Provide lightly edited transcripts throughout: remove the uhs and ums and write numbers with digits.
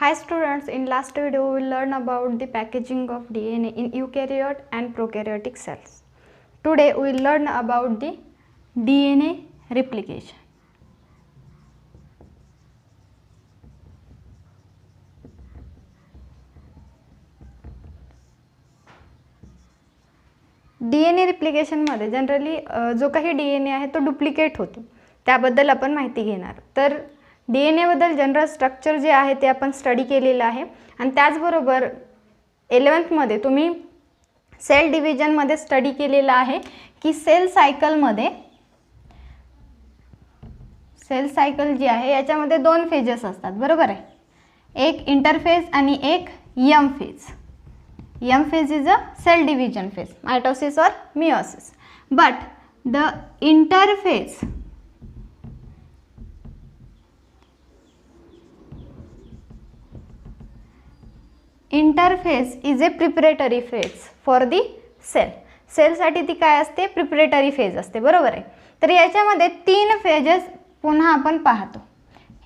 Hi students, in last video we will learn about the packaging of DNA in eukaryote and prokaryotic cells. Today we will learn about the DNA replication. DNA replication मध्ये generally जो काही DNA आहे तो duplicate होतो, त्याबद्दल आपण माहिती घेणार. तर DNA बद्दल जनरल स्ट्रक्चर जे आहे ते आपण स्टडी केलेलं आहे आणि त्याचबरोबर 11th मध्ये तुम्ही सेल डिव्हिजन मध्ये स्टडी केलेलं आहे की सेल सायकल जी आहे याच्यामध्ये दोन फेजेस असतात, बरोबर आहे. एक इंटरफेज आणि एक M phase. M phase is a cell division phase, mitosis or meiosis. But the interphase is a preparatory phase for the cell. Cell साठी ती काय असते, प्रिपरेटरी फेज असते, बरोबर आहे. तर याच्यामध्ये तीन फेजेस पुन्हा आपण पाहतो.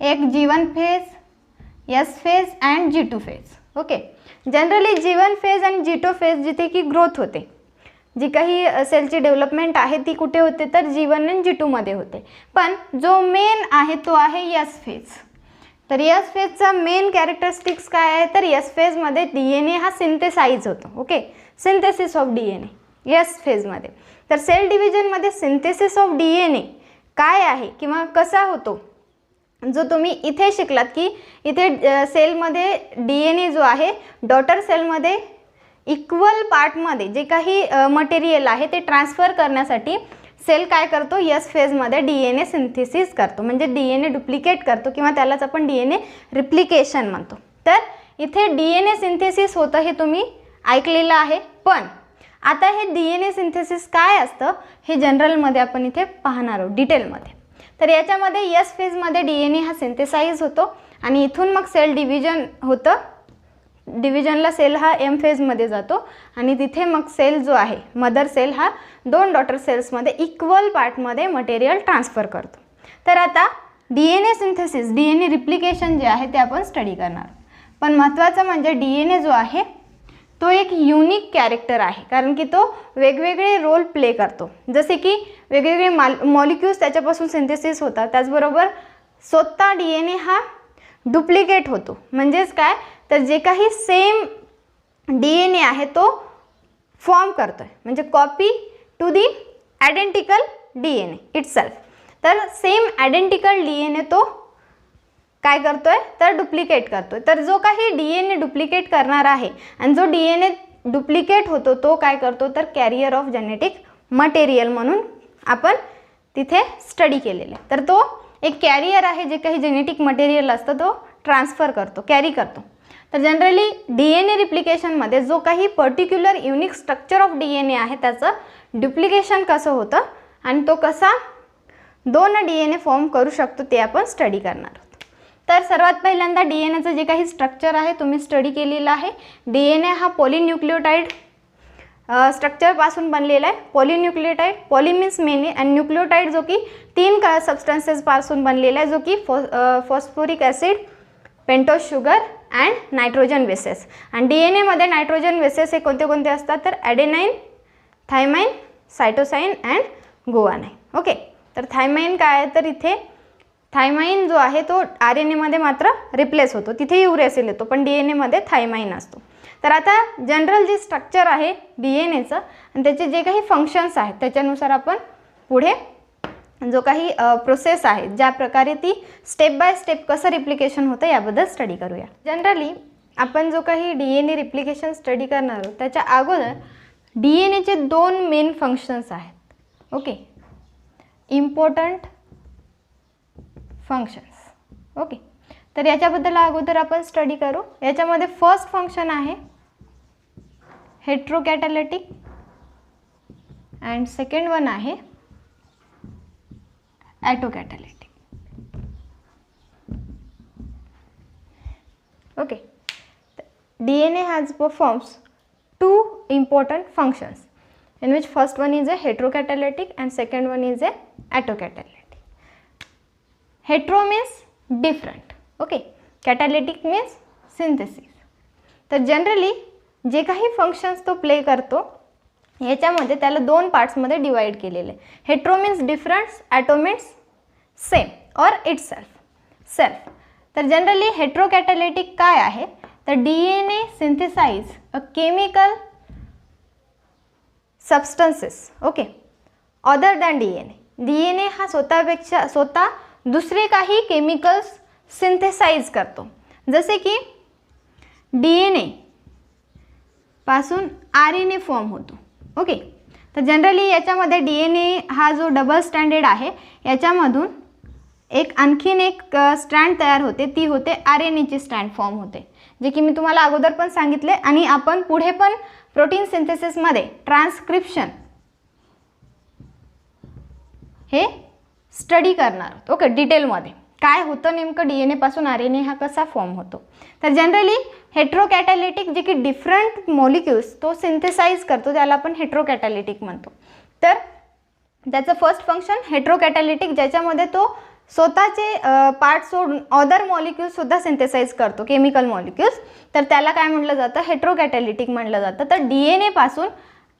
एक G1 phase, S phase and G2 phase. Okay. Generally G1 phase आणि G2 फेज जिथे की ग्रोथ होते, जी काही सेलची डेव्हलपमेंट आहे ती कुठे होते तर G1 आणि G2 मध्ये होते. पण जो मेन आहे तो आहे S फेज. तर S फेजचा मेन कॅरेक्टरिस्टिक्स काय आहे तर S फेज मध्ये DNA हा सिंथेसाइज होतो. Okay, synthesis of DNA S phase मध्ये. तर सेल डिव्हिजन मध्ये सिंथेसिस ऑफ DNA काय आहे किंवा कसा होतो जो तुम्ही इथे शिकलात की इथे सेलमध्ये DNA जो आहे डॉटर सेलमध्ये इक्वल पार्टमध्ये जे काही मटेरियल आहे ते ट्रान्सफर करण्यासाठी सेल काय करतो, एस फेजमध्ये DNA सिंथेसिस करतो, म्हणजे DNA डुप्लिकेट करतो किंवा त्यालाच आपण DNA रिप्लिकेशन म्हणतो. तर इथे DNA सिंथेसिस होतं हे तुम्ही ऐकलेलं आहे. पण आता हे DNA सिंथेसिस काय असतं हे जनरलमध्ये आपण इथे पाहणार आहोत डिटेलमध्ये. तर याच्यामध्ये एस फेजमध्ये DNA हा सिंथेसाइज होतो आणि इथून मग सेल डिव्हिजन होतं. डिव्हिजनला सेल हा एम फेजमध्ये जातो आणि तिथे मग सेल जो आहे मदर सेल हा दोन डॉटर सेल्समध्ये इक्वल पार्टमध्ये मटेरियल ट्रान्सफर करतो. तर आता DNA सिंथेसिस, DNA रिप्लिकेशन जे आहे ते आपण स्टडी करणार. पण महत्त्वाचं म्हणजे DNA जो आहे तो एक युनिक कॅरेक्टर आहे, कारण की तो वेगवेगळे रोल प्ले करतो. जसे की वेगवेगळे मॉलिक्युल्स त्याच्यापासून सिंथेसिस होतात, त्याचबरोबर स्वतः DNA हा डुप्लिकेट होतो. म्हणजेच काय तर जे काही सेम DNA आहे तो फॉर्म करतो आहे, म्हणजे copy to the identical DNA itself. तर सेम आयडेंटिकल DNA तो काय करतोय तर डुप्लिकेट करतोय. तर जो काही DNA डुप्लिकेट करणार आहे आणि जो DNA डुप्लिकेट होतो तो काय करतो तर कॅरियर ऑफ जेनेटिक मटेरियल म्हणून आपण तिथे स्टडी केलेलं आहे. तर तो एक कॅरियर आहे, जे काही जेनेटिक मटेरियल असतं तो ट्रान्सफर करतो, कॅरी करतो. तर जनरली DNA रिप्लिकेशनमध्ये जो काही particular unique structure of DNA आहे त्याचं डुप्लिकेशन कसं होतं आणि तो कसा दोन DNA फॉर्म करू शकतो ते आपण स्टडी करणार आहोत. तर सर्वात पहिल्यांदा DNAचं जे काही स्ट्रक्चर आहे तुम्ही स्टडी केलेलं आहे. DNA हा पॉलिन्यूक्लियोटाइड स्ट्रक्चरपासून बनलेला आहे. पॉलिन्यूक्लियोटाइड, पॉली मीन्स मेनी आणि न्यूक्लियोटाइड जो की तीन सबस्टन्सेसपासून बनलेला आहे, जो की phosphoric acid, pentose sugar and nitrogen bases. आणि DNAमध्ये नायट्रोजन बेसेस हे कोणते कोणते असतात तर ॲडेनाईन, थायमाइन, सायटोसाइन अँड गुआनाइन. ओके. तर थायमाइन काय आहे तर इथे थायमाइन जो आहे तो RNAमध्ये मात्र रिप्लेस होतो, तिथे युरेसिल येतो, पण DNAमध्ये थायमाइन असतो. तर आता जनरल जे स्ट्रक्चर आहे DNAचं आणि त्याचे जे काही फंक्शन्स आहेत त्याच्यानुसार आपण पुढे जो काही प्रोसेस आहे ज्या प्रकारे ती स्टेप बाय स्टेप कसं रिप्लिकेशन होतं याबद्दल स्टडी करूया. जनरली आपण जो काही DNA रिप्लिकेशन स्टडी करणार आहोत त्याच्या अगोदर DNAचे दोन मेन फंक्शन्स आहेत. Okay, important functions. ओके. तर याच्याबद्दल अगोदर आपण स्टडी करू. याच्यामध्ये फर्स्ट फंक्शन आहे हेट्रोकॅटॅलिटिक अँड सेकंड वन आहे ॲटोकॅटॅलिटिक. Okay. DNA has performs two important functions in which first one is a heterocatalytic and second one is a autocatalytic. Hetero means different. Okay. Catalytic means synthesis. तर generally जे काही functions तो play करतो याच्यामध्ये त्याला 2 पार्ट्समध्ये divide केलेले आहे. Hetero means different, auto means same or self. तर जनरली हेट्रोकॅटालिटिक काय आहे तर DNA synthesise a chemical substances okay other than DNA हा स्वतः दुसरे काही केमिकल्स सिंथेसाइज करतो. जसे की DNA पासून RNA फॉर्म होतो. ओके, तर जनरली याच्यामध्ये DNA हा जो डबल स्ट्रँडेड आहे याच्यामधून आणखीन एक स्ट्रँड तयार होते, ती होते RNAची स्ट्रँड फॉर्म होते, जे की मी तुम्हाला अगोदर पण सांगितले आणि आपण पुढे पण प्रोटीन सिंथेसिसमध्ये ट्रान्सक्रिप्शन हे स्टडी करणार आहोत. ओके, डिटेलमध्ये काय होतं नेमकं DNA पासून RNA हा कसा फॉर्म होतो. तर जनरली हेट्रोकॅटालिटिक जे की डिफरंट मॉलिक्युल्स तो सिंथेसाइज करतो त्याला आपण हेट्रोकॅटालिटिक म्हणतो. तर त्याचं फर्स्ट फंक्शन हेट्रोकॅटालिटिक, ज्याच्यामध्ये तो स्वतःचे पार्ट सोडून अदर मॉलिक्युल्ससुद्धा सिंथेसाइज करतो, केमिकल मॉलिक्युल्स. तर त्याला काय म्हटलं जातं, हेट्रोकॅटालिटिक म्हटलं जातं. तर DNA पासून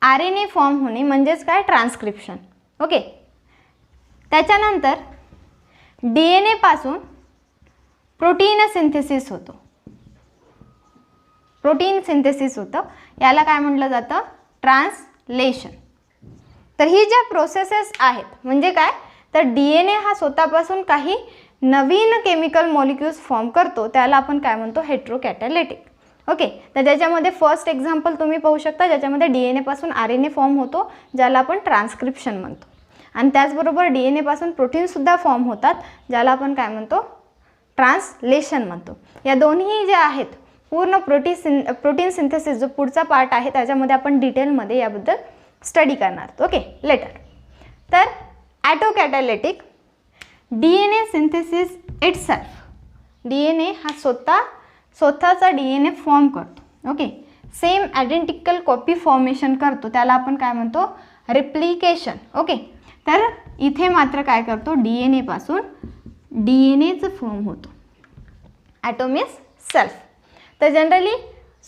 RNA फॉर्म होणे म्हणजेच काय, ट्रान्सक्रिप्शन. ओके, त्याच्यानंतर DNA पासून प्रोटीन सिंथेसिस होतो, याला काय म्हटलं जातं, ट्रान्सलेशन. तर ही ज्या प्रोसेसेस आहेत म्हणजे काय तर DNA हा स्वतःपासून काही नवीन केमिकल मॉलिक्युल्स फॉर्म करतो, त्याला आपण काय म्हणतो, हेट्रोकॅटालिटिक. ओके, तर त्याच्यामध्ये फर्स्ट एक्झाम्पल तुम्ही पाहू शकता, ज्याच्यामध्ये DNA पासून RNA फॉर्म होतो, ज्याला आपण ट्रान्सक्रिप्शन म्हणतो. आणि त्याचबरोबर DNA पासून प्रोटीनसुद्धा फॉर्म होतात, ज्याला आपण काय म्हणतो, ट्रान्सलेशन म्हणतो. या दोन्ही ज्या आहेत पूर्ण प्रोटीन सिंथेसिस जो पुढचा पार्ट आहे त्याच्यामध्ये आपण डिटेलमध्ये याबद्दल स्टडी करणार. Okay, later. तर autocatalytic DNA synthesis itself, DNA हा स्वतःचा DNA फॉर्म करतो. Okay, same identical copy formation करतो, त्याला आपण काय म्हणतो, रिप्लिकेशन. ओके, तर इथे मात्र काय करतो, DNA पासून DNAचं फॉर्म होतो, ॲटो मीन्स सेल्फ. तर जनरली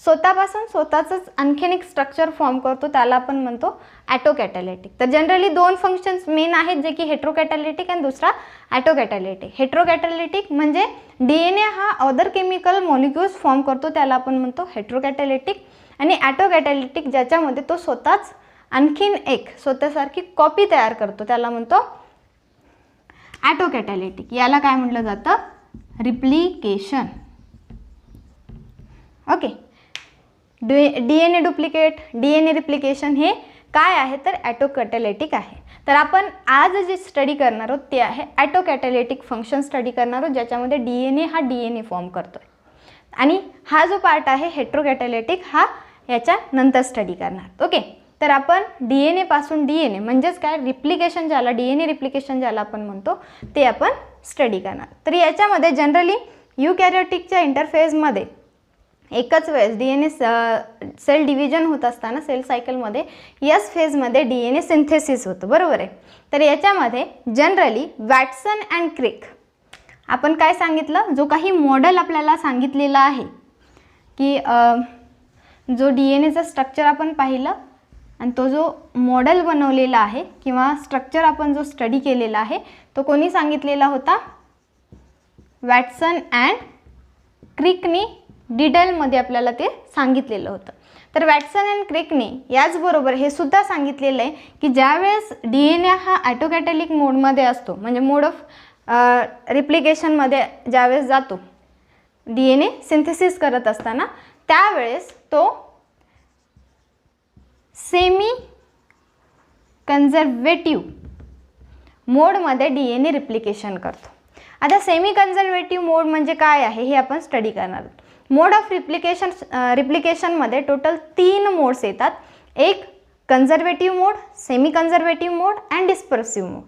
स्वतःपासून स्वतःचंच आणखीन एक स्ट्रक्चर फॉर्म करतो, त्याला आपण म्हणतो ॲटोकॅटालिटिक. तर जनरली 2 फंक्शन्स मेन आहेत, जे की हेट्रोकॅटालिटिक आणि दुसरा ॲटोकॅटालिटिक. हेट्रोकॅटालिटिक म्हणजे DNA हा अदर केमिकल मॉलिक्युल्स फॉर्म करतो, त्याला आपण म्हणतो हेट्रोकॅटालिटिक. आणि ॲटोकॅटालिटिक ज्याच्यामध्ये तो स्वतःच आणखीन एक स्वतःसारखी कॉपी तयार करतो, त्याला म्हणतो ॲटोकॅटालिटिक. याला काय म्हटलं जातं, replication. Okay, DNA duplicate, DNA replication हे काय आहे तर ॲटोकॅटालिटिक आहे. तर आपण आज जे स्टडी करणार आहोत ते आहे ॲटोकॅटालिटिक फंक्शन स्टडी करणार आहोत, ज्याच्यामध्ये DNA हा DNA फॉर्म करतोय. आणि हा जो पार्ट आहे हेट्रोकॅटालिटिक हा याच्यानंतर स्टडी करणार. ओके, तर आपण DNA पासून DNA म्हणजेच काय, रिप्लिकेशन ज्याला DNA रिप्लिकेशन ज्याला आपण म्हणतो ते आपण स्टडी करणार. तर याच्यामध्ये जनरली युकॅरियोटिकच्या इंटरफेजमध्ये एकच वेळेस DNA सेल डिव्हिजन होत असताना सेल सायकलमध्ये एस फेजमध्ये DNA सिंथेसिस होतं, बरोबर आहे. तर याच्यामध्ये जनरली वॅटसन अँड क्रिक आपण काय सांगितलं, जो काही मॉडेल आपल्याला सांगितलेला आहे की जो DNAचं स्ट्रक्चर आपण पाहिलं आणि तो जो मॉडेल बनवलेला आहे किंवा स्ट्रक्चर आपण जो स्टडी केलेला आहे तो कोणी सांगितलेला होता, वॅटसन अँड क्रिकनी डिटेलमध्ये आपल्याला ते सांगितलेलं होतं. तर वॅटसन अँड क्रिकने याचबरोबर हे सुद्धा सांगितलेलं आहे की ज्यावेळेस DNA हा ॲटोकॅटालिक मोडमध्ये असतो, म्हणजे मोड ऑफ रिप्लिकेशनमध्ये ज्यावेळेस जातो DNA सिंथेसिस करत असताना, त्यावेळेस तो सेमी कन्झर्वेटिव्ह मोडमध्ये DNA रिप्लिकेशन करतो. आता सेमी कन्झर्वेटिव्ह मोड म्हणजे काय आहे हे आपण स्टडी करणार आहोत. मोड ऑफ रिप्लिकेशनमध्ये टोटल 3 मोड्स येतात, एक conservative mode, semi conservative mode and dispersive mode.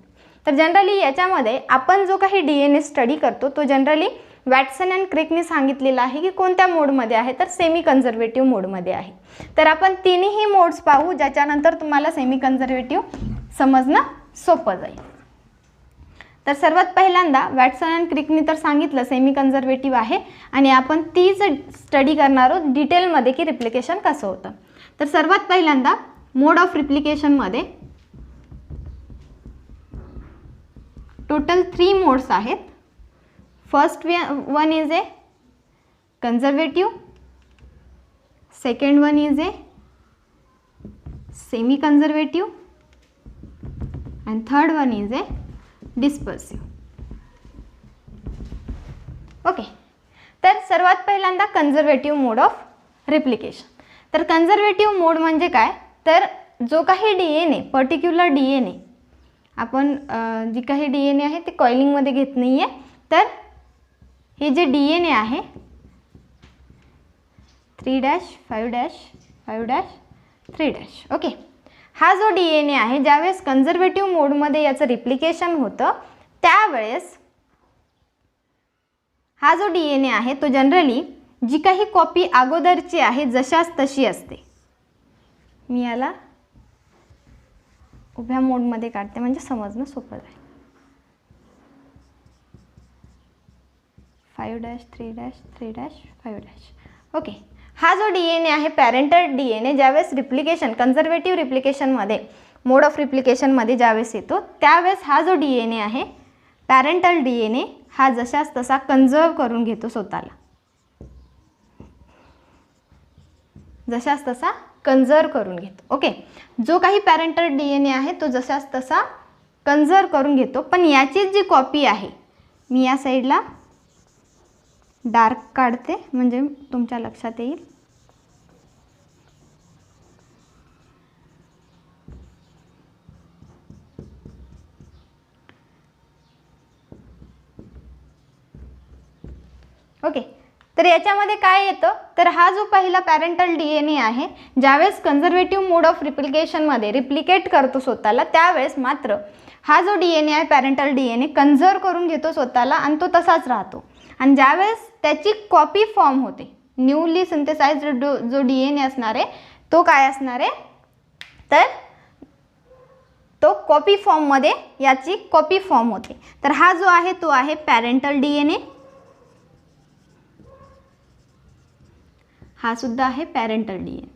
तर जनरली याच्यामध्ये आपण जो काही DNA स्टडी करतो तो जनरली वॅटसन अँड क्रिकने सांगितलेला आहे की कोणत्या मोडमध्ये आहे तर सेमी कन्झर्वेटिव्ह मोडमध्ये आहे. तर आपण तिन्ही मोड्स पाहू, ज्याच्यानंतर तुम्हाला सेमी कन्झर्वेटिव्ह समजणं सोपं जाईल. तर सर्वात पहिल्यांदा वॅटसन अँड क्रिकनी तर सांगितलं सेमी कन्झर्वेटिव्ह आहे आणि आपण तीच स्टडी करणार आहोत डिटेलमध्ये की रिप्लिकेशन कसं होतं. तर सर्वात पहिल्यांदा मोड ऑफ रिप्लिकेशनमध्ये टोटल 3 मोड्स आहेत. First one is a conservative, second one is a semi conservative and third one is a dispersive. Okay, तर सर्वात पहिल्यांदा कन्झर्वेटिव्ह मोड ऑफ रिप्लिकेशन. तर कन्झर्वेटिव्ह मोड म्हणजे काय, तर जो काही DNA पर्टिक्युलर DNA आपण जी काही DNA आहे ते कॉइलिंगमध्ये घेत नाही आहे. तर हे जे DNA आहे 3' 5' 5' 3'. ओके, हा जो DNA आहे ज्यावेळेस कन्झर्वेटिव्ह मोडमध्ये याचं रिप्लिकेशन होतं त्यावेळेस हा जो DNA आहे तो जनरली जी काही कॉपी अगोदरची आहे जशाच तशी असते. मी याला उभ्या मोडमध्ये काढते म्हणजे समजणं सोपं जाईल. 5' 3' 3' 5'. ओके, हा जो DNA आहे पॅरेंटल DNA ज्यावेळेस रिप्लिकेशन कन्झर्वेटिव्ह रिप्लिकेशनमध्ये मोड ऑफ रिप्लिकेशनमध्ये ज्यावेळेस येतो त्यावेळेस हा जो DNA आहे पॅरेंटल DNA हा जशाच तसा कन्झर्व करून घेतो स्वतःला, जशाच तसा कन्झर्व करून घेतो. ओके, जो काही पॅरेंटल DNA आहे तो जशाच तसा कन्झर्व करून घेतो. पण याचीच जी कॉपी आहे, मी या साईडला डार्क काढते म्हणजे तुमच्या लक्षात येईल. ओके, तर याच्यामध्ये काय येतं, तर हा जो पहिला पॅरेंटल DNA आहे ज्यावेळेस कन्झर्वेटिव्ह मोड ऑफ रिप्लिकेशनमध्ये रिप्लिकेट करतो स्वतःला त्यावेळेस मात्र हा जो DNA आहे पॅरेंटल DNA कन्झर्व करून घेतो स्वतःला आणि तो तसाच राहतो. आणि ज्यावेळेस त्याची कॉपी फॉर्म होते न्यूली सिंथेसाइज्ड जो DNA असणार आहे तो काय असणार आहे, तर तो कॉपी फॉर्ममध्ये याची कॉपी फॉर्म होते. तर हा जो आहे तो आहे पॅरेंटल DNA, हा सुद्धा आहे पॅरेंटल DNA.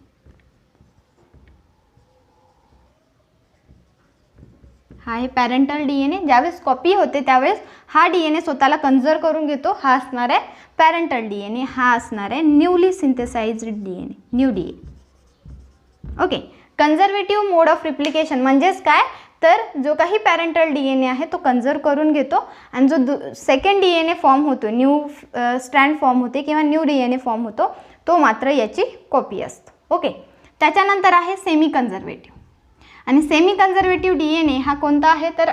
हा आहे पॅरेंटल DNA. ज्यावेळेस कॉपी होते त्यावेळेस हा DNA स्वतःला कन्झर्व करून घेतो, हा असणार आहे पॅरेंटल DNA, हा असणार आहे newly synthesised DNA, new DNA. Okay, conservative mode of replication म्हणजेच काय, तर जो काही पॅरेंटल DNA आहे तो कन्झर्व करून घेतो आणि जो सेकंड DNA फॉर्म होतो, न्यू स्ट्रँड फॉर्म होते किंवा न्यू DNA फॉर्म होतो तो मात्र याची कॉपी असतो. ओके, त्याच्यानंतर आहे सेमी कन्झर्वेटिव्ह. आणि सेमी कन्झर्वेटिव्ह DNA हा कोणता आहे, तर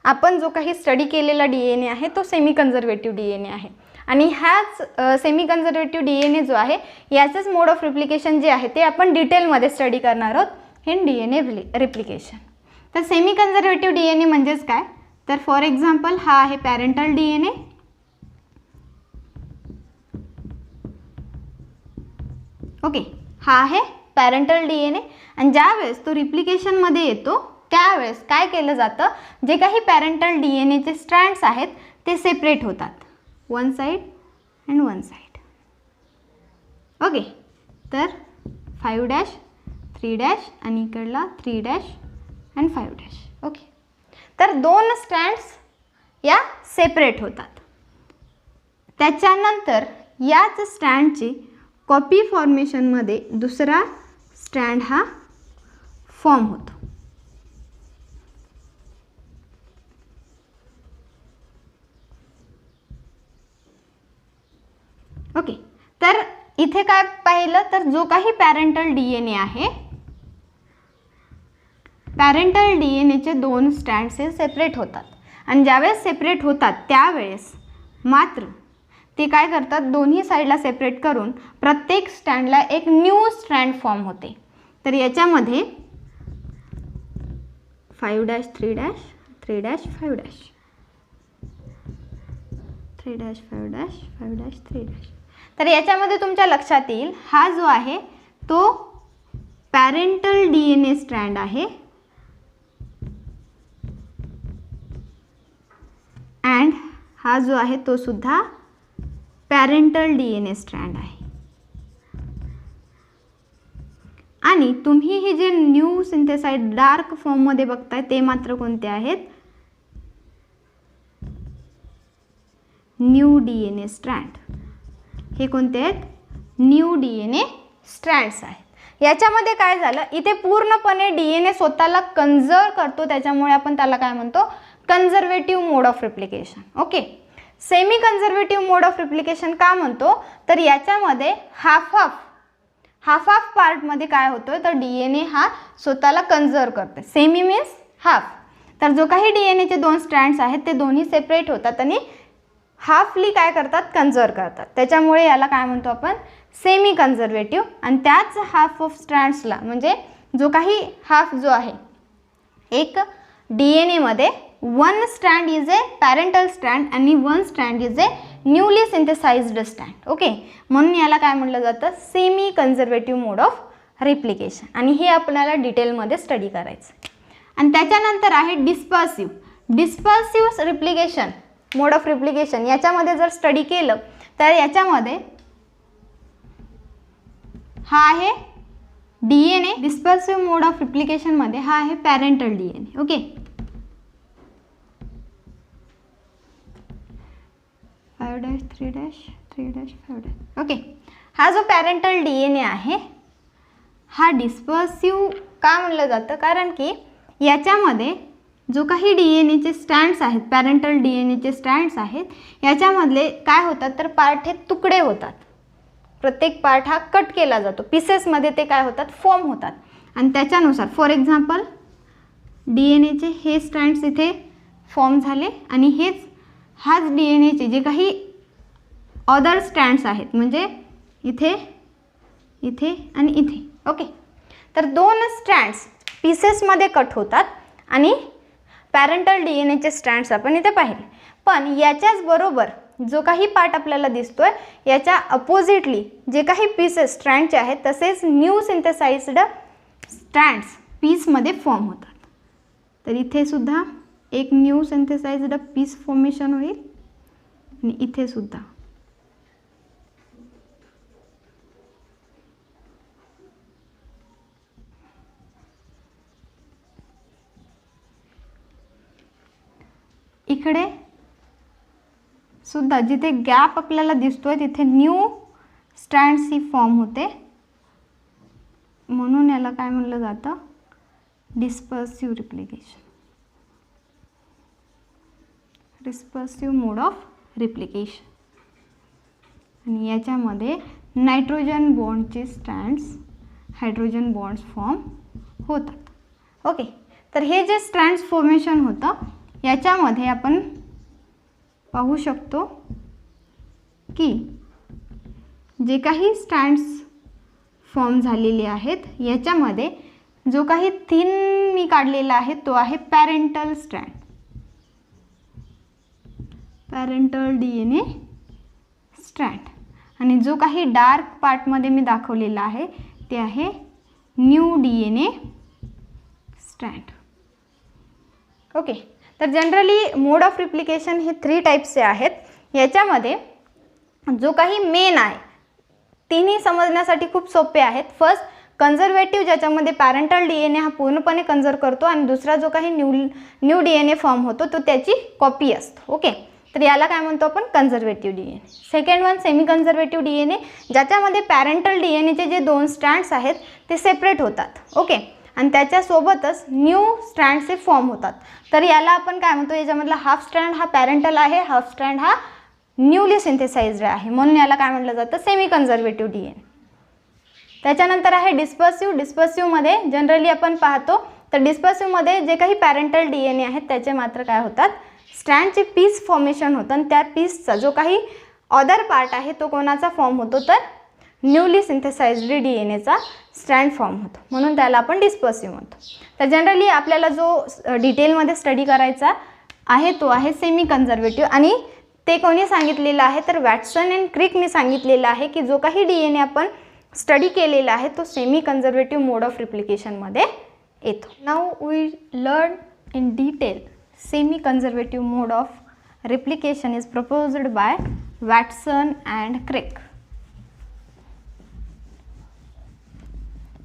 आपण जो काही स्टडी केलेला DNA आहे तो सेमी कन्झर्वेटिव्ह DNA आहे. आणि हाच सेमी कन्झर्वेटिव्ह DNA जो आहे याचंच मोड ऑफ रिप्लिकेशन जे आहे ते आपण डिटेलमध्ये स्टडी करणार आहोत इन DNA रिप्लिकेशन. तर सेमी कन्झर्वेटिव्ह DNA म्हणजेच काय, तर फॉर एक्झाम्पल हा आहे पॅरेंटल DNA, ओके, हा आहे पॅरेंटल DNA आणि ज्यावेळेस तो रिप्लिकेशनमध्ये येतो त्यावेळेस काय केलं जातं, जे काही पॅरेंटल DNAचे स्ट्रँड्स आहेत ते सेपरेट होतात, one side and one side. Okay, तर 5' 3' आणि इकडला 3' अँड 5'. ओके, तर दोन स्ट्रँड्स या सेपरेट होतात. त्याच्यानंतर याच स्ट्रँडची कॉपी फॉर्मेशनमध्ये दुसरा स्ट्रँड हा फॉर्म होतो. ओके, तर इथे काय पाहिलं, तर जो काही पॅरेंटल DNA आहे पॅरेंटल DNAचे दोन स्ट्रँड्स हे सेपरेट होतात आणि ज्यावेळेस सेपरेट होतात त्यावेळेस मात्र ते काय करतात, दोन्ही साईडला सेपरेट करून प्रत्येक स्ट्रँडला एक न्यू स्ट्रँड फॉर्म होते. तर याच्यामध्ये 5' 3' 3' 5' 3' 5' 5' 3'. तर याच्यामध्ये तुमच्या लक्षात येईल हा जो आहे तो पॅरेंटल DNA स्ट्रँड आहे हा जो आहे तो सुद्धा पॅरेंटल DNA स्ट्रँड आहे. आणि तुम्ही हे जे न्यू सिंथेसाइज डार्क फॉर्ममध्ये बघताय ते मात्र कोणते आहेत? New DNA strand. हे कोणते आहेत? न्यू DNA स्ट्रँड्स आहेत. याच्यामध्ये काय झालं, इथे पूर्णपणे DNA स्वतःला कन्झर्व करतो, त्याच्यामुळे आपण त्याला काय म्हणतो? Conservative mode of replication. Okay. Semi conservative mode of replication का म्हणतो? तर याच्यामध्ये हाफ हाफ पार्टमध्ये काय होतं तर DNA हा स्वतःला कन्झर्व करतो. Semi means half. तर जो काही DNAचे दोन स्ट्रँड्स आहेत ते दोन्ही सेपरेट होतात आणि हाफली काय करतात? कन्झर्व करतात. त्याच्यामुळे याला काय म्हणतो आपण? Semi conservative. आणि त्याच हाफ ऑफ स्ट्रँड्सला म्हणजे जो काही हाफ जो आहे एक DNA मध्ये one strand is a parental strand आणि one strand is a newly synthesised strand. Okay. म्हणून याला काय म्हटलं जातं? Semi conservative mode of replication. आणि हे आपल्याला डिटेलमध्ये स्टडी करायचं. आणि त्याच्यानंतर आहे dispersive replication mode of replication. याच्यामध्ये जर स्टडी केलं तर याच्यामध्ये हा आहे DNA. डिस्पर्सिव्ह मोड ऑफ रिप्लिकेशनमध्ये हा आहे पॅरेंटल DNA. ओके. 5' 3' 3' 5'. ओके. हा जो पॅरेंटल DNA आहे हा डिस्पर्सिव्ह का म्हणलं जातं? कारण की याच्यामध्ये जो काही DNAचे स्ट्रँड्स आहेत, पॅरेंटल DNAचे स्ट्रँड्स आहेत, याच्यामधले काय होतात तर पार्ट हे तुकडे होतात. प्रत्येक पार्ट हा कट केला जातो. पीसेसमध्ये ते काय होतात? फॉर्म होतात. आणि त्याच्यानुसार फॉर एक्झाम्पल DNAचे हे स्ट्रँड्स इथे फॉर्म झाले आणि हाच DNAचे जे काही अदर स्ट्रँड्स आहेत म्हणजे इथे इथे आणि इथे. ओके. तर दोन स्ट्रँड्स पीसेसमध्ये कट होतात आणि पॅरेंटल DNAचे स्ट्रँड्स आपण इथे पाहिले. पण याच्याच बरोबर जो काही पार्ट आपल्याला दिसतोय याच्या अपोजिटली जे काही पीसेस स्ट्रँडचे आहेत तसेच न्यू सिंथेसाइज्ड स्ट्रँड्स पीसमध्ये फॉर्म होतात. तर इथे सुद्धा एक न्यू सिंथेसाइज्ड पीस फॉर्मेशन होईल आणि इथे सुद्धा. इकडे सुद्धा जिथे गॅप आपल्याला दिसतोय तिथे न्यू स्ट्रँड्स ही फॉर्म होते. म्हणून याला काय म्हणलं जातं? Dispersive replication. Dispersive mode of replication. आणि याच्यामध्ये नायट्रोजन बॉन्डचे स्ट्रँड्स हायड्रोजन बॉन्ड्स फॉर्म होतात. ओके. तर हे जे स्ट्रँड्स फॉर्मेशन होतं याच्यामध्ये आपण पाहू शकतो की जे काही स्ट्रँड्स फॉर्म झालेले आहेत याच्यामध्ये जो काही थिन मी काढलेला आहे तो आहे parental strand, parental DNA strand. आणि जो काही डार्क पार्टमध्ये मी दाखवलेला आहे ते आहे न्यू DNA स्ट्रँड. ओके. तर जनरली मोड ऑफ रिप्लिकेशन हे 3 टाईप्सचे आहेत. याच्यामध्ये जो काही मेन आहे तिन्ही समजण्यासाठी खूप सोपे आहेत. फर्स्ट कन्झर्वेटिव्ह ज्याच्यामध्ये पॅरेंटल DNA हा पूर्णपणे कन्झर्व करतो आणि दुसरा जो काही न्यू DNA फॉर्म होतो तो त्याची कॉपी असतो. ओके. तर याला काय म्हणतो आपण? Conservative DNA. Second one semi conservative DNA ज्याच्यामध्ये पॅरेंटल DNAचे जे 2 स्ट्रँड्स आहेत ते सेपरेट होतात. ओके. आणि त्याच्यासोबतच न्यू स्ट्रँडचे फॉर्म होतात. तर याला आपण काय म्हणतो? याच्यामधला हाफ स्ट्रँड हा पॅरेंटल आहे, हाफ स्ट्रँड हा न्यूली सिंथेसाइज्ड आहे. म्हणून याला काय म्हटलं जातं? Semi conservative DNA. त्याच्यानंतर आहे डिस्पर्सिव्ह. डिस्पर्सिव्हमध्ये जनरली आपण पाहतो तर डिस्पर्सिव्हमध्ये जे काही पॅरेंटल DNA आहेत त्याचे मात्र काय होतात? स्ट्रँडचे पीस फॉर्मेशन होतं आणि त्या पीसचा जो काही अदर पार्ट आहे तो कोणाचा फॉर्म होतो? तर न्यूली सिंथेसाइज्ड DNAचा स्ट्रँड फॉर्म होतो. म्हणून त्याला आपण डिस्पर्सिव्ह म्हणतो. तर जनरली आपल्याला जो डिटेलमध्ये स्टडी करायचा आहे तो आहे सेमी कन्झर्वेटिव्ह. आणि ते कोणी सांगितलेलं आहे तर वॅटसन अँड क्रिकने सांगितलेलं आहे की जो काही DNA आपण स्टडी केलेला आहे तो सेमी कन्झर्वेटिव्ह मोड ऑफ रिप्लिकेशनमध्ये येतो. Now we learn in detail semi conservative mode of replication is proposed by Watson and Crick.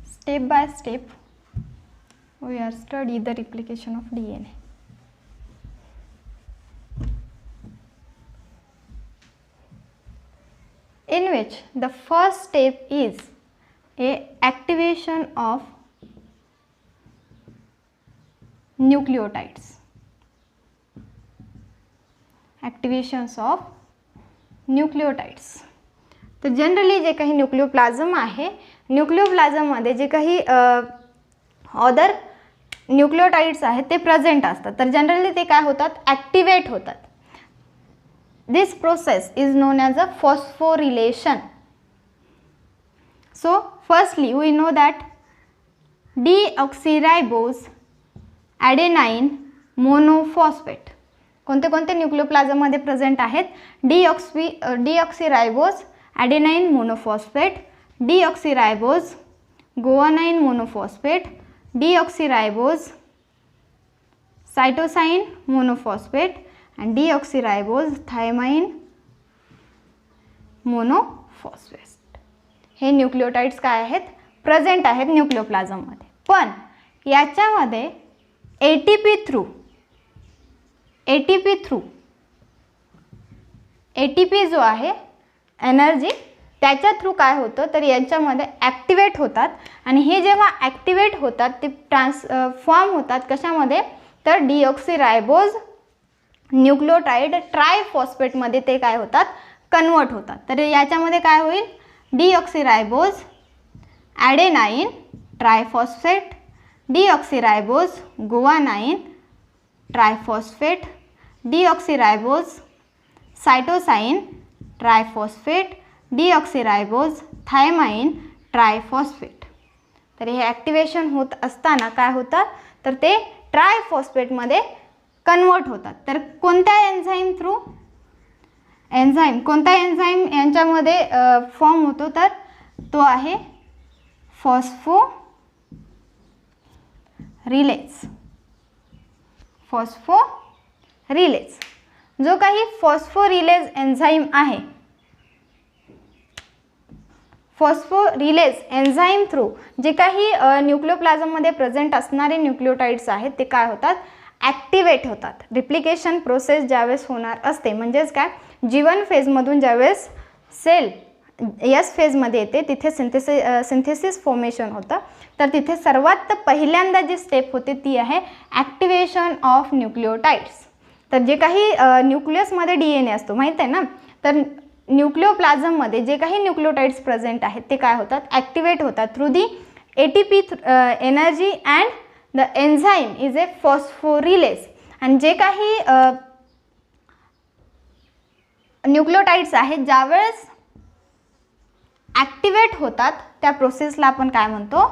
Step by step we are study the replication of DNA. In which the first step is a activation of nucleotides. Activations of nucleotides. तर generally जे काही न्यूक्लियोप्लाझम आहे, न्यूक्लियोप्लाझममध्ये जे काही other nucleotides आहेत ते present असतात. तर जनरली ते काय होतात, ॲक्टिवेट होतात. This process is known as a phosphorylation. So firstly we know that deoxyribose adenine monophosphate. कोणते कोणते न्यूक्लियोप्लाझममध्ये प्रेझेंट आहेत, deoxyribose adenine monophosphate, deoxyribose guanine monophosphate, deoxyribose cytosine monophosphate and deoxyribose thiamine monophosphate. हे nucleotides काय आहेत, present आहेत न्यूक्लियोप्लाझममध्ये. पण याच्यामध्ये एटीपी जो आहे एनर्जी, त्याच्या थ्रू काय होतं तर यांच्यामध्ये ॲक्टिवेट होतात. आणि हे जेव्हा ॲक्टिवेट होतात ते ट्रान्सफॉर्म होतात कशामध्ये, तर डीऑक्सिरायबोज न्यूक्लियोटाइड ट्रायफॉस्फेटमध्ये ते काय होतात, कन्वर्ट होतात. तर याच्यामध्ये काय होईल, deoxyribose adenine triphosphate, deoxyribose guanine triphosphate, deoxyribose cytosine triphosphate, deoxyribose thymine triphosphate. तर हे ॲक्टिवेशन होत असताना काय होतं तर ते ट्रायफॉस्फेटमध्ये कन्वर्ट होतात. तर कोणत्या एन्झाईम थ्रू, कोणता एन्झाईम यांच्यामध्ये फॉर्म होतो तर तो आहे फॉस्फोरिलेज. जो काही फॉस्फोरिलेज एन्झाईम आहे, फॉस्फोरिलेज एन्झाईम थ्रू जे काही न्यूक्लियोप्लाझममध्ये प्रेझेंट असणारे न्यूक्लियोटाइड्स आहेत ते काय होतात, ॲक्टिवेट होतात. रिप्लिकेशन प्रोसेस ज्यावेळेस होणार असते, म्हणजेच काय, जीवन फेजमधून ज्यावेळेस सेल एस फेजमध्ये येते तिथे सिंथेसिस फॉर्मेशन होतं. तर तिथे सर्वात पहिल्यांदा जी स्टेप होते ती आहे ॲक्टिवेशन ऑफ न्यूक्लियोटाइड्स. तर जे काही न्यूक्लियसमध्ये DNA असतो माहीत आहे ना, तर न्यूक्लियोप्लाझममध्ये जे काही न्यूक्लियोटाइड्स प्रेझेंट आहेत ते काय होतात, ॲक्टिवेट होतात through the ATP energy and the enzyme is a phosphorylase. आणि जे काही न्यूक्लियोटाइड्स आहेत ज्यावेळेस ॲक्टिवेट होतात त्या प्रोसेसला आपण काय म्हणतो,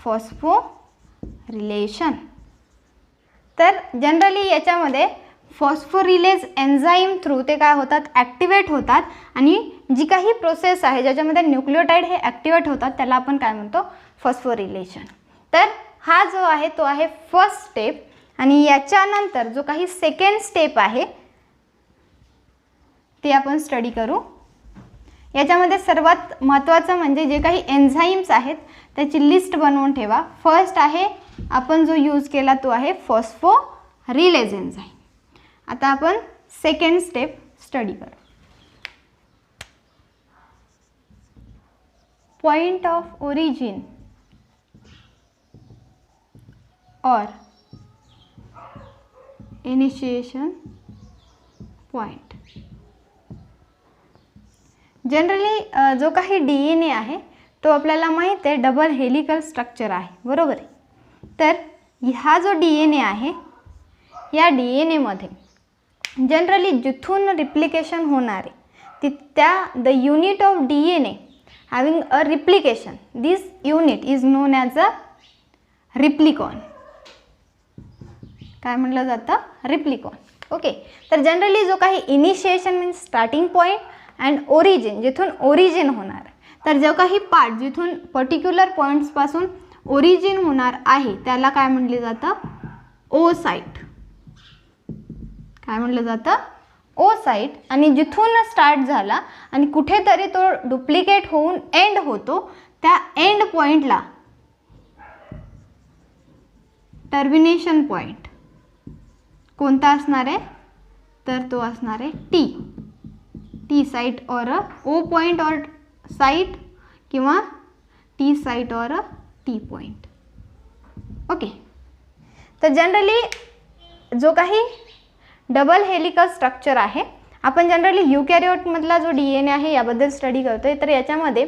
फॉस्फोरिलेशन. तर जनरली याच्यामध्ये फॉस्फोरिलेज एन्झाईम थ्रू ते काय होतात, ॲक्टिवेट होतात. आणि जी काही प्रोसेस आहे ज्याच्यामध्ये न्यूक्लियोटाइड हे ॲक्टिवेट होतात त्याला आपण काय म्हणतो, फॉस्फोरिलेशन. तर हा जो आहे तो आहे फर्स्ट स्टेप. आणि याच्यानंतर जो काही सेकंड स्टेप आहे ते आपण स्टडी करू. याच्यामध्ये सर्वात महत्त्वाचं म्हणजे जे काही एन्झाईम्स आहेत त्याची लिस्ट बनवून ठेवा. फर्स्ट आहे आपण जो यूज केला तो आहे फॉस्फोरिलेज एन्झाईम. आता आपण सेकंड स्टेप स्टडी करू. पॉइंट ऑफ ओरिजिन और इनिशिएशन पॉइंट. जनरली जो काही DNA आहे तो आपल्याला माहीत आहे डबल हेलिकल स्ट्रक्चर आहे, बरोबर आहे. तर हा जो DNA आहे या DNA मध्ये जनरली जिथून रिप्लिकेशन होणार आहे त्या the unit of DNA having a replication, this unit is known as a replicon. काय म्हटलं जातं, रिप्लिकॉन. ओके. तर जनरली जो काही initiation means starting point and origin, जिथून ओरिजिन होणार, तर जो काही पार्ट जिथून पर्टिक्युलर पॉईंट्सपासून ओरिजिन होणार आहे त्याला काय म्हटले जातं, ओ साईट. काय म्हटलं जातं, ओ साईट, आणि जिथून स्टार्ट झाला आणि कुठेतरी तो डुप्लिकेट होऊन एंड होतो, त्या एंड पॉइंटला टर्मिनेशन पॉइंट कोणता असणार आहे, तर तो असणार आहे टी साइट और अ ओ पॉइंट और साइट किंवा टी साइट और अ टी पॉइंट. ओके. तर जनरली जो काही डबल हेलिकल स्ट्रक्चर आहे, आपण जनरली युकॅरियोटमधला जो DNA आहे याबद्दल स्टडी करतोय. तर याच्यामध्ये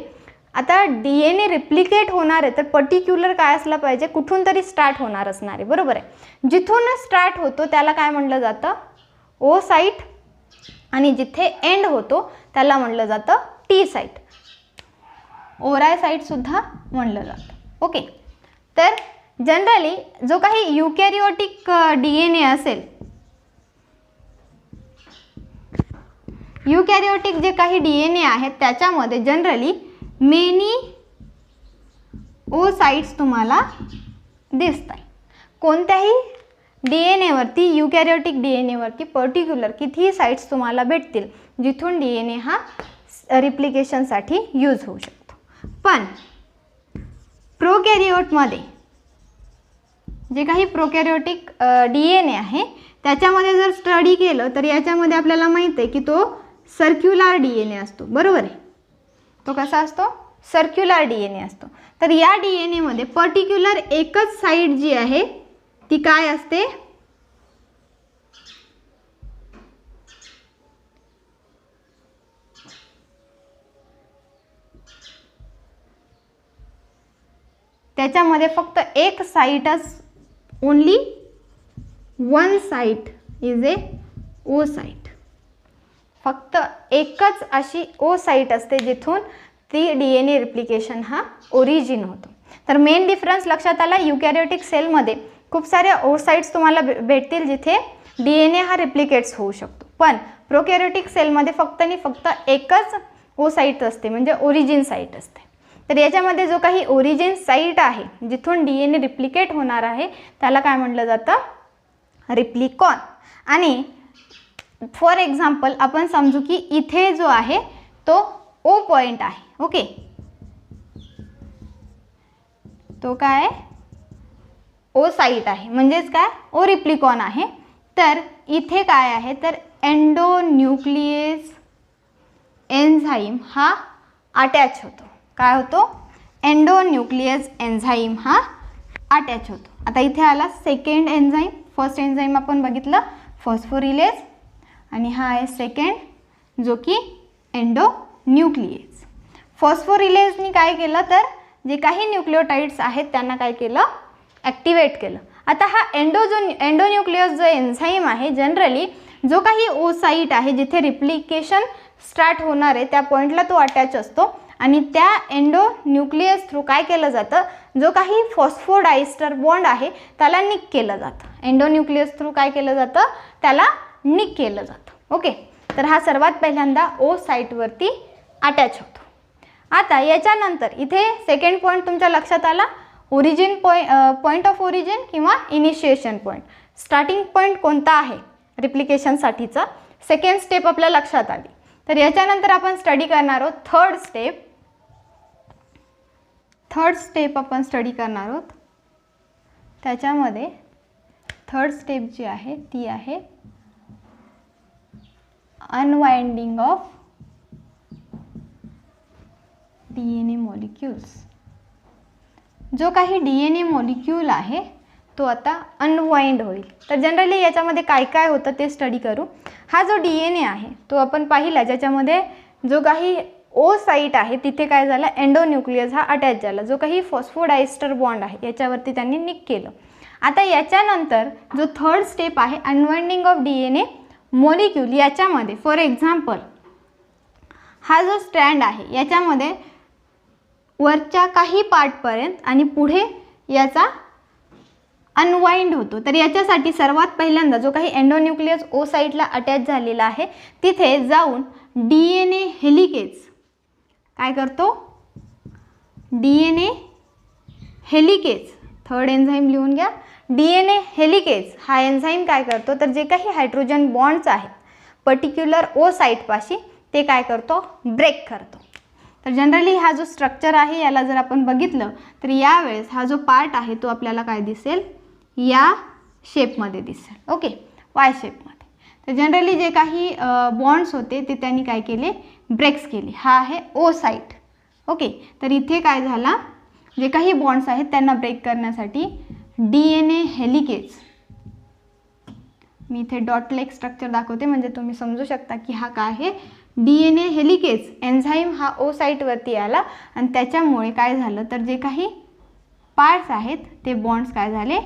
आता DNA रिप्लिकेट होणार आहे, तर पर्टिक्युलर काय असलं पाहिजे, कुठून तरी स्टार्ट होणार असणार आहे, बरोबर आहे. जिथून स्टार्ट होतो त्याला काय म्हटलं जातं, ओ साईट, आणि जिथे एंड होतो त्याला म्हटलं जातं टी साईट, ओराय साईट सुद्धा म्हणलं जातं. ओके. तर जनरली जो काही युकॅरियोटिक DNA असेल, युकॅरियोटिक जे काही DNA आहेत त्याच्यामध्ये जनरली मेनी ओ साइट्स तुम्हाला दिसतात. कोणत्याही DNA वरती, युकॅरियोटिक DNA वरती पर्टिक्युलर किती साइट्स तुम्हाला भेटतील जिथून DNA हा रिप्लिकेशनसाठी यूज होऊ शकतो. पण प्रोकॅरियोटमध्ये जे काही प्रोकॅरियोटिक DNA आहे त्याच्यामध्ये जर स्टडी केलं तर याच्यामध्ये आपल्याला माहिती आहे की तो सर्क्युलर DNA असतो, बरोबर आहे. तो कसा असतो, सर्क्युलर DNA असतो. तर या DNA मध्ये पर्टिक्युलर एकच साइट जी आहे ती काय असते, त्याच्यामध्ये फक्त एक साइटच, only one site is a O site. फक्त एकच अशी ओ साइट असते जिथून ती DNA रिप्लिकेशन हा ओरिजिन होतो. तर मेन डिफरन्स लक्षात आला, युकॅरियोटिक सेलमध्ये खूप साऱ्या ओ साइट्स तुम्हाला भेटतील जिथे DNA हा रिप्लिकेट्स होऊ शकतो. पण प्रोकॅरियोटिक सेलमध्ये फक्त आणि फक्त एकच ओ साइट असते, म्हणजे ओरिजिन साइट असते. तर याच्यामध्ये जो काही ओरिजिन साइट आहे जिथून DNA रिप्लिकेट होणार आहे त्याला काय म्हटलं जातं, रिप्लिकॉन. आणि फॉर एक्झाम्पल आपण समजू की इथे जो आहे तो ओ पॉइंट आहे. ओके. तो काय, ओ साइट आहे, म्हणजेच काय, ओ रिप्लिकॉन आहे. तर इथे काय आहे, तर एंडोन्यूक्लियस एन्झाईम हा अटॅच होतो. काय होतो, एंडोन्यूक्लियस एन्झाईम हा अटॅच होतो. आता इथे आला सेकंड एन्झाईम. फर्स्ट एन्झाईम आपण बघितलं फॉस्फोरिलेज, आणि हा आहे सेकंड जो की एंडोन्यूक्लियस. फॉस्फोरिलेजनी काय केलं, तर जे काही न्यूक्लियोटाइड्स आहेत त्यांना काय केलं, ॲक्टिवेट केलं. आता हा एंडोन्यूक्लियस जो एन्झाईम आहे, जनरली जो काही ओ साइट आहे जिथे रिप्लिकेशन स्टार्ट होणार आहे त्या पॉइंटला तो अटॅच असतो, आणि त्या एंडोन्यूक्लियस थ्रू काय केलं जातं, जो काही फॉस्फोडायस्टर बॉन्ड आहे त्याला निक केलं जातं. एंडोन्यूक्लियस थ्रू काय केलं जातं, त्याला निक केलं जातं. ओके. तर हा सर्वात पहिल्यांदा ओ साइटवरती अटॅच होतो. आता याच्यानंतर इथे सेकंड पॉईंट तुमच्या लक्षात आला, ओरिजिन पॉईंट ऑफ ओरिजिन किंवा इनिशिएशन पॉईंट. स्टार्टिंग पॉईंट कोणता आहे रिप्लिकेशनसाठीचा, सेकंड स्टेप आपल्या लक्षात आली. तर याच्यानंतर आपण स्टडी करणार आहोत थर्ड स्टेप आपण स्टडी करणार आहोत. त्याच्यामध्ये थर्ड स्टेप जी आहे ती आहे अनवाइंडिंग ऑफ DNA मॉलिक्युल्स. जो काही DNA मॉलिक्यूल आहे तो आता अनवाइंड होईल. तर जनरली याच्यामध्ये काय काय होतं ते स्टडी करू. हा जो DNA आहे तो आपण पाहिला, ज्याच्यामध्ये जो काही ओ साइट आहे तिथे काय झालं, एंडोन्यूक्लियस हा अटॅच झाला. जो काही फॉस्फोडायस्टर बॉन्ड आहे याच्यावरती त्यांनी निक केलं. आता याच्यानंतर जो थर्ड स्टेप आहे अनवाइंडिंग ऑफ DNA मॉलिक्यूल, याच्यामध्ये फॉर एक्झाम्पल हा जो स्ट्रँड आहे याच्यामध्ये वरच्या काही पार्टपर्यंत आणि पुढे याचा अनवाइंड होतो. तर याच्यासाठी सर्वात पहिल्यांदा जो काही एंडोन्यूक्लियस ओ साइटला अटॅच झालेला आहे तिथे जाऊन DNA हेलिकेज काय करतो, DNA हेलिकेज, थर्ड एन्झाईम लिहून घ्या, DNA हेलिकेज हा एन्झाईम काय करतो, तर जे काही हायड्रोजन बॉन्ड्स आहेत पर्टिक्युलर ओ साईटपाशी ते काय करतो, ब्रेक करतो. तर जनरली हा जो स्ट्रक्चर आहे याला जर आपण बघितलं तर यावेळेस हा जो पार्ट आहे तो आपल्याला काय दिसेल, या शेपमध्ये दिसेल. ओके, वाय शेपमध्ये. तर जनरली जे काही बॉन्ड्स होते ते त्यांनी काय केले, ब्रेक्स केले. हा आहे ओ साईट. ओके, तर इथे काय झाला, जे काही बॉन्ड्स आहेत त्यांना ब्रेक करण्यासाठी DNA हेलिकेज, मी इथे डॉट लेग स्ट्रक्चर दाखवते म्हणजे तुम्ही समजू शकता की हा काय आहे, DNA हेलिकेज एन्झाईम हा ओ साईटवरती आला आणि त्याच्यामुळे काय झालं, तर जे काही पार्ट्स आहेत ते बॉन्ड्स काय झाले,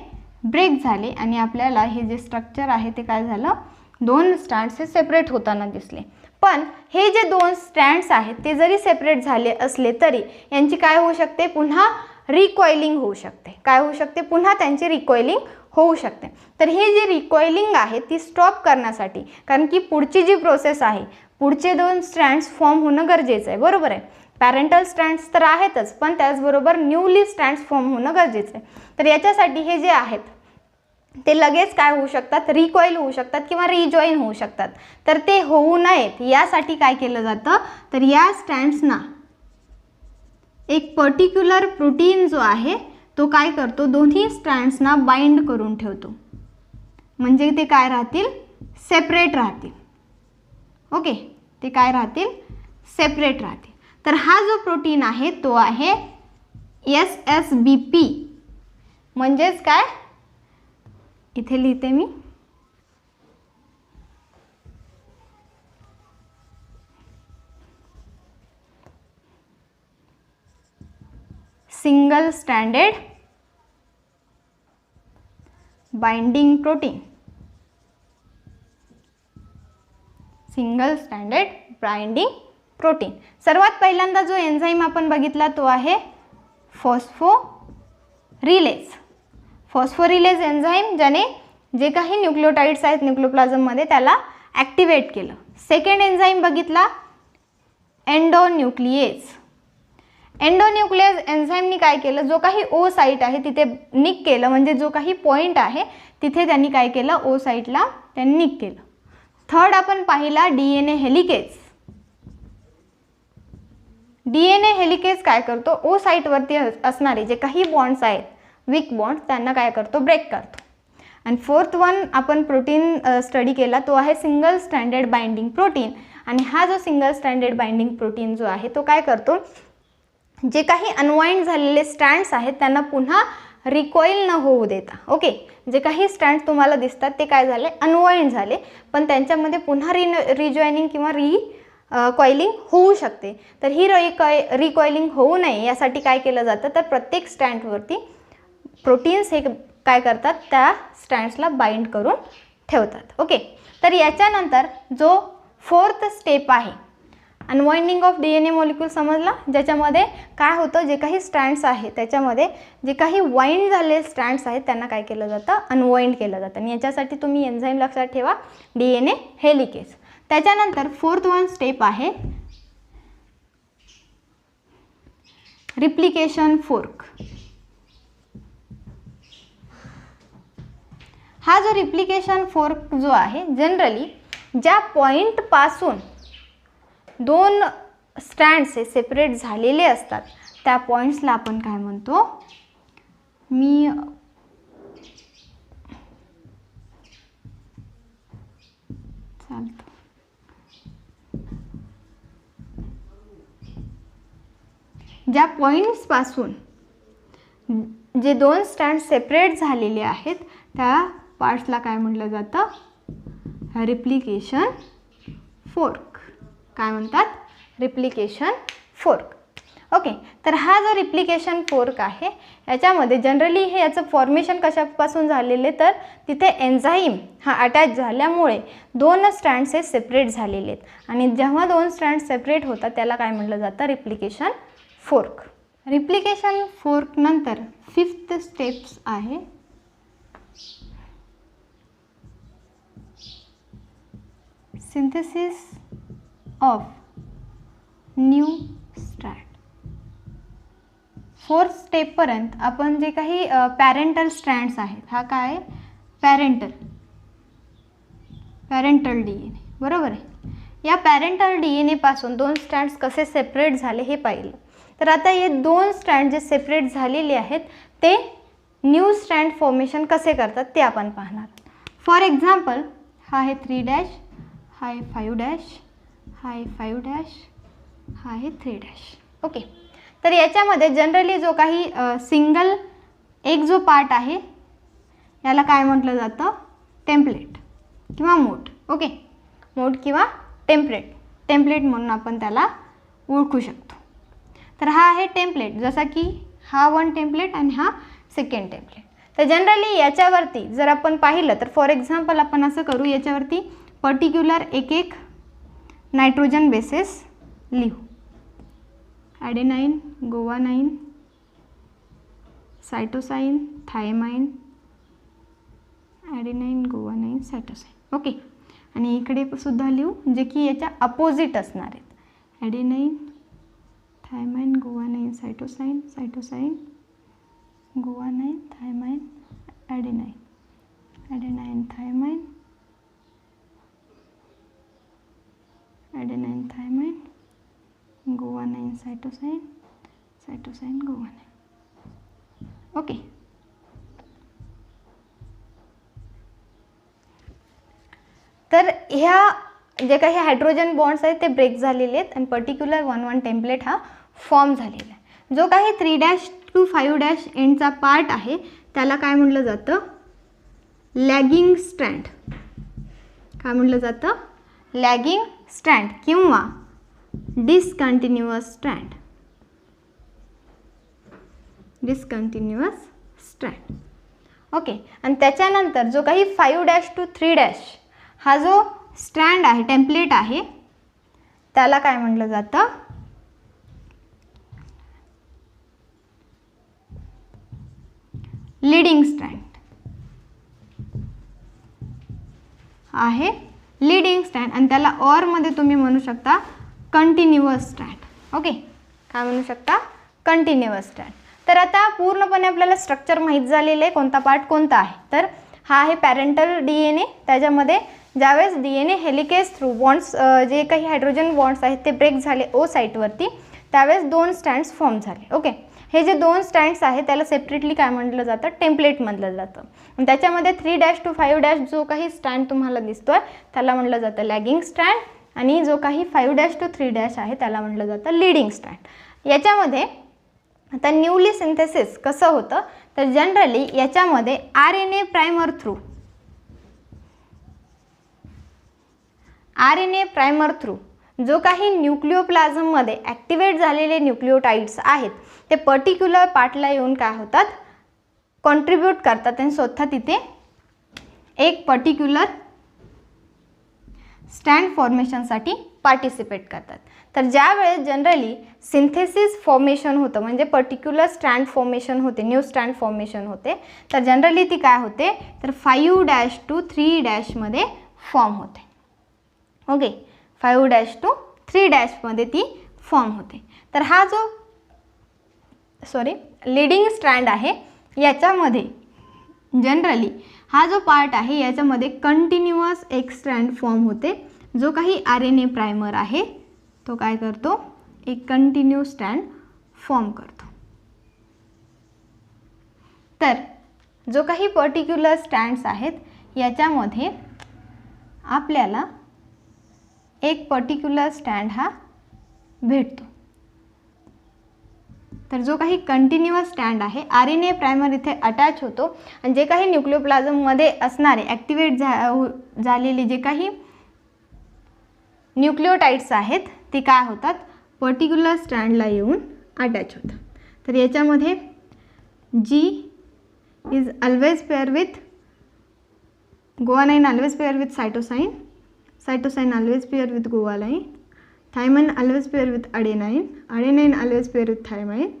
ब्रेक झाले आणि आपल्याला हे जे स्ट्रक्चर आहे ते काय झालं, दोन स्ट्रँड्स हे सेपरेट होताना दिसले. पण हे जे दोन स्ट्रँड्स आहेत ते जरी सेपरेट झाले असले तरी यांची काय होऊ शकते, पुन्हा रिकॉइलिंग होऊ शकते. काय होऊ शकते, पुन्हा त्यांची रिकॉइलिंग होऊ शकते. तर हे जे रिकॉइलिंग आहे ती स्टॉप करण्यासाठी, कारण की पुढची जी प्रोसेस आहे, पुढचे दोन स्ट्रँड्स फॉर्म होणं गरजेचं आहे, बरोबर आहे. पॅरेंटल स्ट्रँड्स तर आहेतच, पण त्याचबरोबर न्यूली स्ट्रँड्स फॉर्म होणं गरजेचं आहे. तर याच्यासाठी हे जे आहेत ते लगेच काय होऊ शकतात, रिकॉईल होऊ शकतात किंवा रिजॉईन होऊ शकतात. तर ते होऊ नयेत यासाठी काय केलं जातं, तर या स्ट्रँड्सना एक पर्टिक्युलर प्रोटीन जो आहे तो काय करतो, दोन्ही स्ट्रँड्सना बाइंड करून ठेवतो, म्हणजे ते काय राहतील, सेपरेट राहतील. ओके, ते काय राहतील, सेपरेट राहतील. तर हा जो प्रोटीन आहे तो आहे SSBP, म्हणजेच काय, इथे लिहिते मी, single standard binding protein. Single standard binding protein. सर्वात पहिल्यांदा जो एन्झाईम आपण बघितला तो आहे फॉस्फोरिलेज. फॉस्फोरिलेज एन्झाईम ज्याने जे काही न्यूक्लियोटाइड्स आहेत न्यूक्लियोप्लाझममध्ये त्याला ॲक्टिवेट केलं. सेकंड एन्झाईम बघितला एंडोन्यूक्लिएज. एंडोन्यूक्लिएज एन्झाईमनी काय केलं, जो काही ओ साईट आहे तिथे निक केलं, म्हणजे जो काही पॉईंट आहे तिथे त्यांनी काय केलं, ओ साईटला त्यांनी निक केलं. थर्ड आपण पाहिला DNA हेलिकेज. DNA हेलिकेज काय करतो, ओ साईटवरती असणारे जे काही बॉन्ड्स आहेत वीक बॉन्ड्स त्यांना काय करतो, ब्रेक करतो. आणि फोर्थ वन आपण प्रोटीन स्टडी केला तो आहे सिंगल स्टँडर्ड बाइंडिंग प्रोटीन. आणि हा जो सिंगल स्टँडर्ड बाइंडिंग प्रोटीन जो आहे तो काय करतो, जे काही अनवाइंड झालेले स्ट्रँड्स आहेत त्यांना पुन्हा रिकॉईल न होऊ देता. ओके, जे काही स्ट्रँड्स तुम्हाला दिसतात ते काय झाले, अनवाइंड झाले, पण त्यांच्यामध्ये पुन्हा रिजॉईनिंग किंवा कॉइलिंग होऊ शकते. तर ही रिकॉइलिंग होऊ नये यासाठी काय केलं जातं, तर प्रत्येक स्ट्रँडवरती प्रोटीन्स हे काय करतात, त्या स्ट्रँड्सला बाइंड करून ठेवतात. ओके, तर याच्यानंतर जो फोर्थ स्टेप आहे अनवाइंडिंग ऑफ DNA मॉलिक्यूल समजला, ज्याच्यामध्ये काय होतं, जे काही स्ट्रँड्स आहेत त्याच्यामध्ये जे काही वाइंड झालेले स्ट्रँड्स आहेत त्यांना काय केलं जातं, अनवाइंड केलं जातं. आणि याच्यासाठी तुम्ही एन्झाईम लक्षात ठेवा, DNA हेलिकेज. त्याच्यानंतर फोर्थ वन स्टेप आहे रिप्लिकेशन फोर्क. हा जो रिप्लिकेशन फोर्क जो आहे, जनरली ज्या पॉईंटपासून दोन स्ट्रँड्स हे सेपरेट झालेले असतात त्या पॉईंट्सला आपण काय म्हणतो, मी चालतो, ज्या पॉईंट्सपासून जे दोन स्ट्रँड सेपरेट झालेले आहेत त्या पार्ट्सला काय म्हटलं जातं, रिप्लिकेशन फोर्क. काय म्हणतात, रिप्लिकेशन फोर्क. ओके, तर हा जो रिप्लिकेशन फोर्क आहे याच्यामध्ये जनरली हे याचं फॉर्मेशन कशापासून झालेले, तर तिथे एन्झाईम हा अटॅच झाल्यामुळे दोन स्ट्रँड्स हे सेपरेट झालेले आहेत. आणि जेव्हा दोन स्ट्रँड सेपरेट होतात त्याला काय म्हटलं जातं, रिप्लिकेशन फोर्क. रिप्लिकेशन फोर्क नंतर फिफ्थ स्टेप्स आहे synthesis of new strand 4th स्टेपपर्यंत आपण जे काही पॅरेंटल स्ट्रँड्स आहेत, हा काय आहे पॅरेंटल DNA, बरोबर आहे. या पॅरेंटल DNA पासून 2 स्ट्रँड्स कसे सेपरेट झाले हे पाहिलं. तर आता हे 2 स्ट्रँड जे सेपरेट झालेले आहेत ते न्यू स्ट्रँड फॉर्मेशन कसे करतात ते आपण पाहणार. फॉर एक्झाम्पल, हा आहे 3', हा आहे 5', हा आहे 5', हा आहे 3'. ओके. तर याच्यामध्ये जनरली जो काही सिंगल एक जो पार्ट आहे याला काय म्हटलं जातं, टेम्पलेट किंवा मोड. ओके, मोड किंवा टेम्पलेट म्हणून आपण त्याला ओळखू शकतो. तर हा आहे टेम्पलेट, जसा की हा 1 टेम्पलेट आणि हा 2nd टेम्पलेट. तर जनरली याच्यावरती जर आपण पाहिलं तर फॉर एक्झाम्पल आपण असं करू, याच्यावरती पर्टिक्युलर एक नायट्रोजन बेसेस लिहू. ॲडेनाईन, गुआनाईन, सायटोसाईन, थायमाईन, ॲडेनाईन, गुआनाईन, सायटोसाईन. ओके. आणि इकडे सुद्धा लिहू जे की याच्या अपोजिट असणार आहेत. ॲडेनाईन, थायमाईन, गुआनाईन, सायटोसाईन, सायटोसाईन, गुआनाईन, थायमाईन, ॲडेनाईन, ॲडेनाईन, थायमाईन, ॲडेनाईन, थायमाईन, गुआनाईन, सायटोसाईन, सायटोसाईन, गुआनाईन. ओके. तर ह्या जे काही हायड्रोजन बॉन्ड्स आहेत ते ब्रेक झालेले आहेत आणि पर्टिक्युलर 1 टेम्पलेट हा फॉर्म झालेला आहे. जो काही 3' to 5' एंडचा पार्ट आहे त्याला काय म्हटलं जातं, लॅगिंग स्ट्रँड. काय म्हटलं जातं, लॅगिंग स्ट्रँड किंवा discontinuous strand. Discontinuous strand. Okay. आणि त्याच्यानंतर जो काही 5' to 3' हा जो स्ट्रँड आहे, टेम्पलेट आहे, त्याला काय म्हटलं जातं, लीडिंग स्ट्रँड आहे, लीडिंग स्ट्रँड. आणि त्याला ऑरमध्ये तुम्ही म्हणू शकता कंटिन्युअस स्ट्रँड. ओके, काय म्हणू शकता, कंटिन्युअस स्ट्रँड. तर आता पूर्णपणे आपल्याला स्ट्रक्चर माहीत झालेलं आहे, कोणता पार्ट कोणता आहे. तर हा आहे पॅरेंटल DNA. त्याच्यामध्ये ज्यावेळेस DNA हेलिकेज थ्रू बॉन्ड्स जे काही हायड्रोजन बॉन्ड्स आहेत ते ब्रेक झाले ओ साईटवरती, त्यावेळेस 2 स्ट्रँड्स फॉर्म झाले. ओके. हे जे 2 स्ट्रँड्स आहेत त्याला सेपरेटली काय म्हटलं जातं, टेम्पलेट म्हटलं जातं. आणि त्याच्यामध्ये 3' to 5' जो काही स्ट्रँड तुम्हाला दिसतोय त्याला म्हटलं जातं लॅगिंग स्ट्रँड आणि जो काही 5' to 3' आहे त्याला म्हटलं जातं लीडिंग स्ट्रँड. याच्यामध्ये आता न्यूली सिंथेसिस कसं होतं, तर जनरली याच्यामध्ये RNA प्रायमर थ्रू जो काही न्यूक्लिओप्लाझममध्ये ॲक्टिवेट झालेले न्यूक्लिओटाइड्स आहेत ते पर्टिक्युलर पार्टला येऊन काय होतात, कॉन्ट्रीब्यूट करतात आणि स्वतः तिथे एक पर्टिक्युलर स्टँड फॉर्मेशनसाठी पार्टिसिपेट करतात. तर ज्यावेळेस जनरली सिंथेसिस फॉर्मेशन होतं म्हणजे पर्टिक्युलर स्टँड फॉर्मेशन होते, न्यू स्टँड फॉर्मेशन होते, तर जनरली ती काय होते, तर 5' to 3' मध्ये फॉर्म होते. ओके, 5' to 3' मध्ये ती फॉर्म होते. तर हा जो लीडिंग स्ट्रँड आहे याच्यामध्ये जनरली हा जो पार्ट आहे याच्यामध्ये कंटिन्युअस एक स्ट्रँड फॉर्म होते. जो काही RNA प्रायमर आहे तो काय करतो, एक कंटिन्यू स्ट्रँड फॉर्म करतो. तर जो काही पर्टिक्युलर स्ट्रँड्स आहेत याच्यामध्ये आपल्याला एक पर्टिक्युलर स्टँड हा भेटतो. तर जो काही कंटिन्युअस स्टँड आहे RNA प्रायमर इथे अटॅच होतो आणि जे काही न्यूक्लिओप्लाझममध्ये असणारे ॲक्टिवेट झालेले जे काही न्यूक्लिओटाइड्स आहेत ते काय होतात, पर्टिक्युलर स्टँडला येऊन अटॅच होतात. तर याच्यामध्ये G is always pair with guanine, always pair with cytosine, cytosine always pair with guanine, thymine always pair with adenine, adenine always pair with thymine,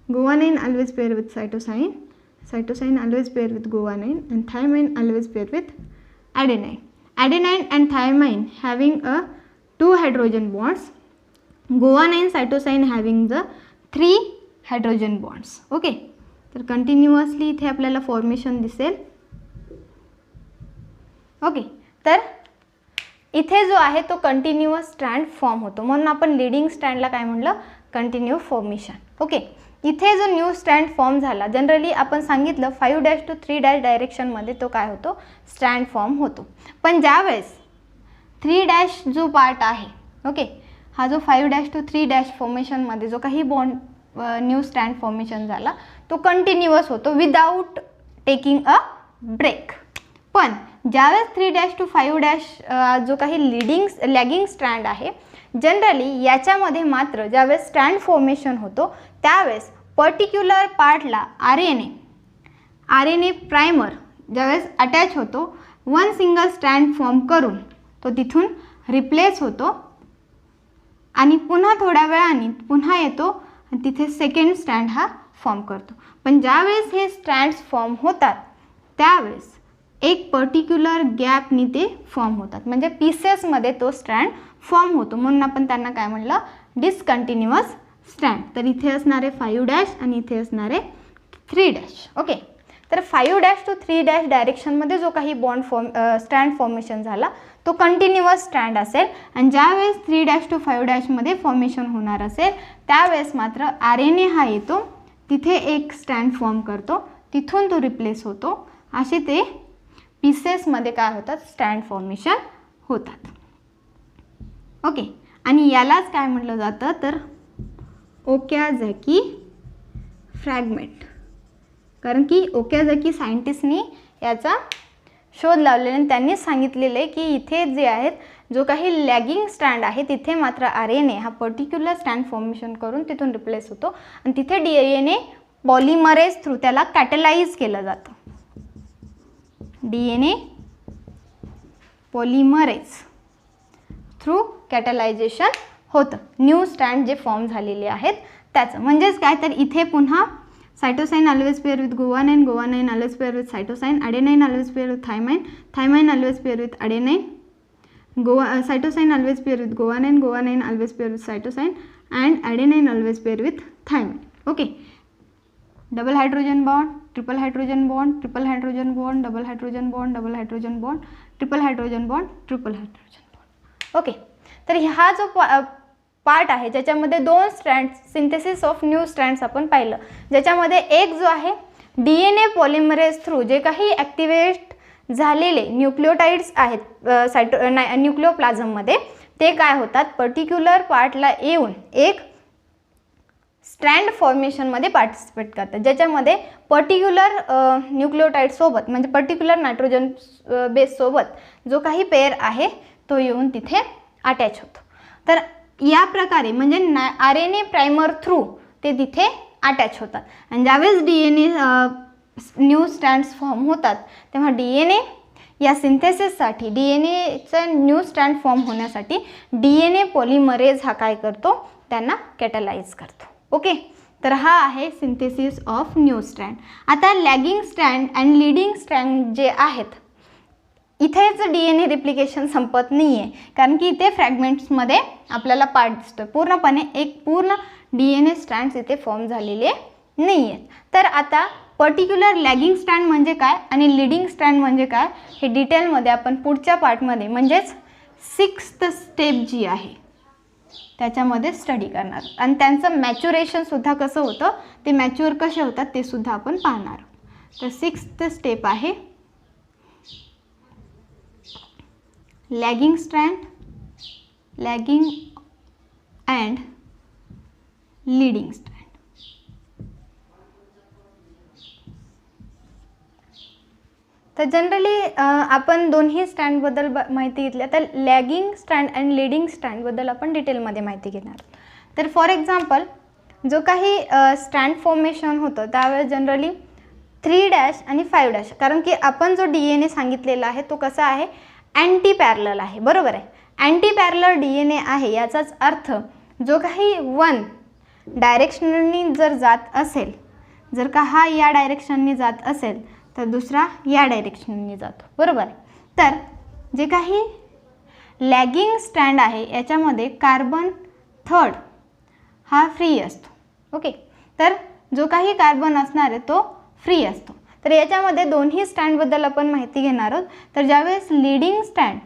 guanine always pair with cytosine, cytosine always pair with guanine, and thymine always pair with adenine. Adenine and thymine having a 2 hydrogen bonds, guanine, cytosine having the 3 hydrogen bonds. Okay, तर continuously इथे आपल्याला formation दिसेल. Okay, तर इथे जो आहे तो continuous strand form होतो, म्हणून आपण लीडिंग स्ट्रँडला काय म्हणलं, कंटिन्यू फॉर्मेशन. ओके, इथे जो न्यू स्ट्रँड फॉर्म झाला, जनरली आपण सांगितलं 5' to 3' डायरेक्शनमध्ये तो काय होतो, स्ट्रँड फॉर्म होतो. पण ज्यावेळेस 3' जो पार्ट आहे, ओके, हा जो 5' to 3' फॉर्मेशनमध्ये जो काही बॉन्ड न्यू स्ट्रँड फॉर्मेशन झाला तो कंटिन्युअस होतो विदाऊट टेकिंग अ ब्रेक. पण ज्यावेळेस 3' to 5' जो काही लॅगिंग स्ट्रँड आहे, जनरली याच्यामध्ये मात्र ज्यावेळेस स्ट्रँड फॉर्मेशन होतो त्यावेळेस पर्टिक्युलर पार्टला आर एन ए प्रायमर ज्यावेळेस अटॅच होतो, वन सिंगल स्ट्रँड फॉर्म करून तो तिथून रिप्लेस होतो आणि पुन्हा थोड्या वेळाने पुन्हा येतो आणि तिथे सेकंड स्ट्रँड हा फॉर्म करतो. पण ज्यावेळेस हे स्ट्रँड्स फॉर्म होतात त्यावेळेस एक पर्टिक्युलर गॅपनी ते फॉर्म होतात, म्हणजे पीसेसमध्ये तो स्ट्रँड फॉर्म होतो, म्हणून आपण त्यांना काय म्हणलं, डिसकंटिन्युअस स्ट्रँड. तर इथे असणारे 5' आणि इथे असणारे 3'. ओके, तर 5' to 3' डायरेक्शनमध्ये जो काही स्ट्रँड फॉर्मेशन झाला तो कंटिन्युअस स्ट्रँड असेल, आणि ज्यावेळेस 3' to 5' मध्ये फॉर्मेशन होणार असेल त्यावेळेस मात्र RNA हा येतो, तिथे एक स्ट्रँड फॉर्म करतो, तिथून तो रिप्लेस होतो, असे ते पीसेसमध्ये काय होतात, स्ट्रँड फॉर्मेशन होतात. ओके, आणि यालाच काय म्हटलं जातं तर ओकाझाकी फ्रॅगमेंट, कारण की ओकाझाकी सायंटिस्टनी याचा शोध लावलेला आणि त्यांनी सांगितलेले की इथे जे आहेत जो काही लॅगिंग स्ट्रँड आहे तिथे मात्र RNA हा पर्टिक्युलर स्ट्रँड फॉर्मेशन करून तिथून रिप्लेस होतो आणि तिथे DNA पॉलिमरेज थ्रू त्याला कॅटलाइज केलं जातं. DNA पॉलिमरेज थ्रू कॅटलायझेशन होतं न्यू स्ट्रँड जे फॉर्म झालेले आहेत त्याचं. म्हणजेच काय तर इथे पुन्हा सायटोसाइन always pair with guanine, guanine always pair with cytosine, adenine always pair with thymine, thymine always pair with adenine, cytosine always pair with guanine, guanine always pair with cytosine, and adenine always pair with thymine. Okay, double hydrogen bond, triple hydrogen bond, triple hydrogen bond, double hydrogen bond, double hydrogen bond, triple hydrogen bond, triple hydrogen bond. Okay, तर हा जो part आहे ज्याच्यामध्ये दोन strands, synthesis of new strands आपण पाहिलं, ज्याच्यामध्ये एक जो आहे DNA पॉलिमरेज थ्रू जे काही ॲक्टिवेट झालेले न्यूक्लिओटाइड्स आहेत न्यूक्लिओप्लाझममध्ये ते काय होतात, पर्टिक्युलर पार्टला येऊन एक स्ट्रँड फॉर्मेशनमध्ये पार्टिसिपेट करतात, ज्याच्यामध्ये पर्टिक्युलर न्यूक्लिओटाइड सोबत म्हणजे पर्टिक्युलर नायट्रोजन बेस सोबत जो काही पेअर आहे तो येऊन तिथे अटॅच होतो. तर या प्रकारे म्हणजे RNA प्रायमर थ्रू ते तिथे अटॅच होतात आणि ज्यावेळेस DNA न्यू स्ट्रँड्स फॉर्म होतात तेव्हा DNA या सिंथेसिससाठी DNAचं न्यू स्ट्रँड फॉर्म होण्यासाठी DNA पॉलिमरेज हा काय करतो, त्यांना कॅटलाइज करतो. ओके, तर हा आहे सिंथेसिस ऑफ न्यू स्ट्रँड. आता lagging strand and leading strand जे आहेत इथेच DNA रिप्लिकेशन संपत नाही आहे, कारण की इथे फ्रॅगमेंट्समध्ये आपल्याला पार्ट दिसतो, पूर्णपणे एक पूर्ण DNA स्ट्रँड्स इथे फॉर्म झालेले नाही आहेत. तर आता पर्टिक्युलर लॅगिंग स्ट्रँड म्हणजे काय आणि लीडिंग स्ट्रँड म्हणजे काय हे डिटेलमध्ये आपण पुढच्या पार्टमध्ये म्हणजेच 6th स्टेप जी आहे त्याच्यामध्ये स्टडी करणार आणि त्यांचं मॅच्युरेशनसुद्धा कसं होतं, ते मॅच्युअर कसे होतात ते सुद्धा आपण पाहणार. तर 6th स्टेप आहे lagging strand, lagging and leading strand. तर जनरली आपण दोन्ही स्ट्रँडबद्दल माहिती घेतली. आता लॅगिंग स्ट्रँड अँड लीडिंग स्ट्रँडबद्दल आपण डिटेलमध्ये माहिती घेणार. तर फॉर एक्झाम्पल जो काही स्ट्रँड फॉर्मेशन होतं त्यावेळेस जनरली 3' आणि 5', कारण की आपण जो DNA सांगितलेला आहे तो कसा आहे, अँटी पॅरलल आहे, बरोबर आहे. अँटी पॅरलल DNA आहे याचाच अर्थ जो काही वन डायरेक्शननी जर जात असेल, जर का हा या डायरेक्शननी जात असेल तर दुसरा या डायरेक्शननी जातो, बरोबर आहे. तर जे काही लॅगिंग स्ट्रँड आहे याच्यामध्ये कार्बन 3rd हा फ्री असतो. ओके, तर जो काही कार्बन असणार आहे तो फ्री असतो. तर याच्यामध्ये दोन्ही स्टँडबद्दल आपण माहिती घेणार आहोत. तर ज्यावेळेस leading stand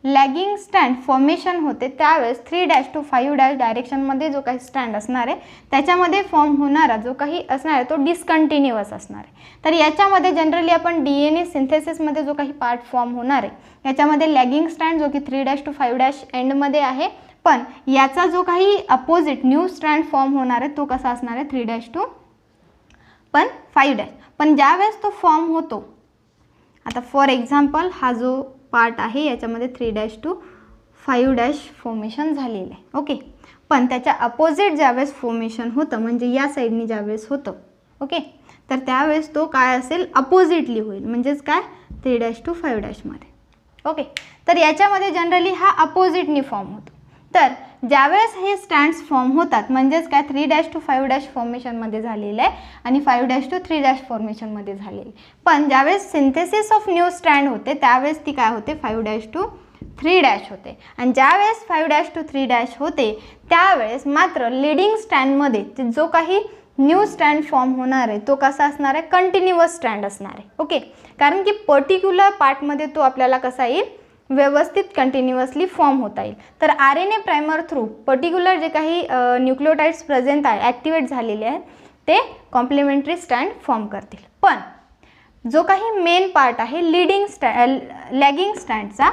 lagging stand formation होते त्यावेळेस 3' to 5' डायरेक्शनमध्ये जो काही स्टँड असणार आहे त्याच्यामध्ये फॉर्म होणारा जो काही असणार आहे तो डिसकंटिन्युअस असणार आहे. तर याच्यामध्ये जनरली आपण DNA सिंथेसिसमध्ये जो काही पार्ट फॉर्म होणार आहे याच्यामध्ये लॅगिंग स्टँड जो की 3' to 5' एंडमध्ये आहे, पण याचा जो काही अपोजिट न्यू स्टँड फॉर्म होणार आहे तो कसा असणार आहे 3' to 5'. पण ज्यावेळेस तो फॉर्म होतो, आता फॉर एक्झाम्पल हा जो पार्ट आहे याच्यामध्ये 3' to 5' फॉर्मेशन झालेलं आहे. ओके, पण त्याच्या अपोजिट ज्यावेळेस फॉर्मेशन होतं म्हणजे या साईडनी ज्यावेळेस होतं, ओके, तर त्यावेळेस तो काय असेल अपोजिटली होईल, म्हणजेच काय 3' to 5' मध्ये. ओके, तर याच्यामध्ये जनरली हा अपोजिटनी फॉर्म होतो. तर ज्यावेळेस हे स्टँड्स फॉर्म होतात म्हणजेच काय 3' to 5' फॉर्मेशनमध्ये झालेलं आहे आणि 5' to 3' फॉर्मेशनमध्ये झालेलं. पण ज्यावेळेस सिंथेसिस ऑफ न्यू स्टँड होते त्यावेळेस ती काय होते 5' to 3' होते. आणि ज्यावेळेस 5' to 3' होते त्यावेळेस मात्र लीडिंग स्टँडमध्ये जो काही न्यू स्टँड फॉर्म होणार आहे तो कसा असणार आहे कंटिन्युअस स्टँड असणार आहे. ओके, कारण की पर्टिक्युलर पार्टमध्ये तो आपल्याला कसा येईल व्यवस्थित कंटिन्युअसली फॉर्म होता येईल. तर RNA प्रायमर थ्रू पर्टिक्युलर जे काही न्यूक्लियोटाइड्स प्रेझेंट आहे ॲक्टिवेट झालेले आहेत ते कॉम्प्लिमेंटरी स्टँड फॉर्म करतील. पण जो काही मेन पार्ट आहे लॅगिंग स्टँडचा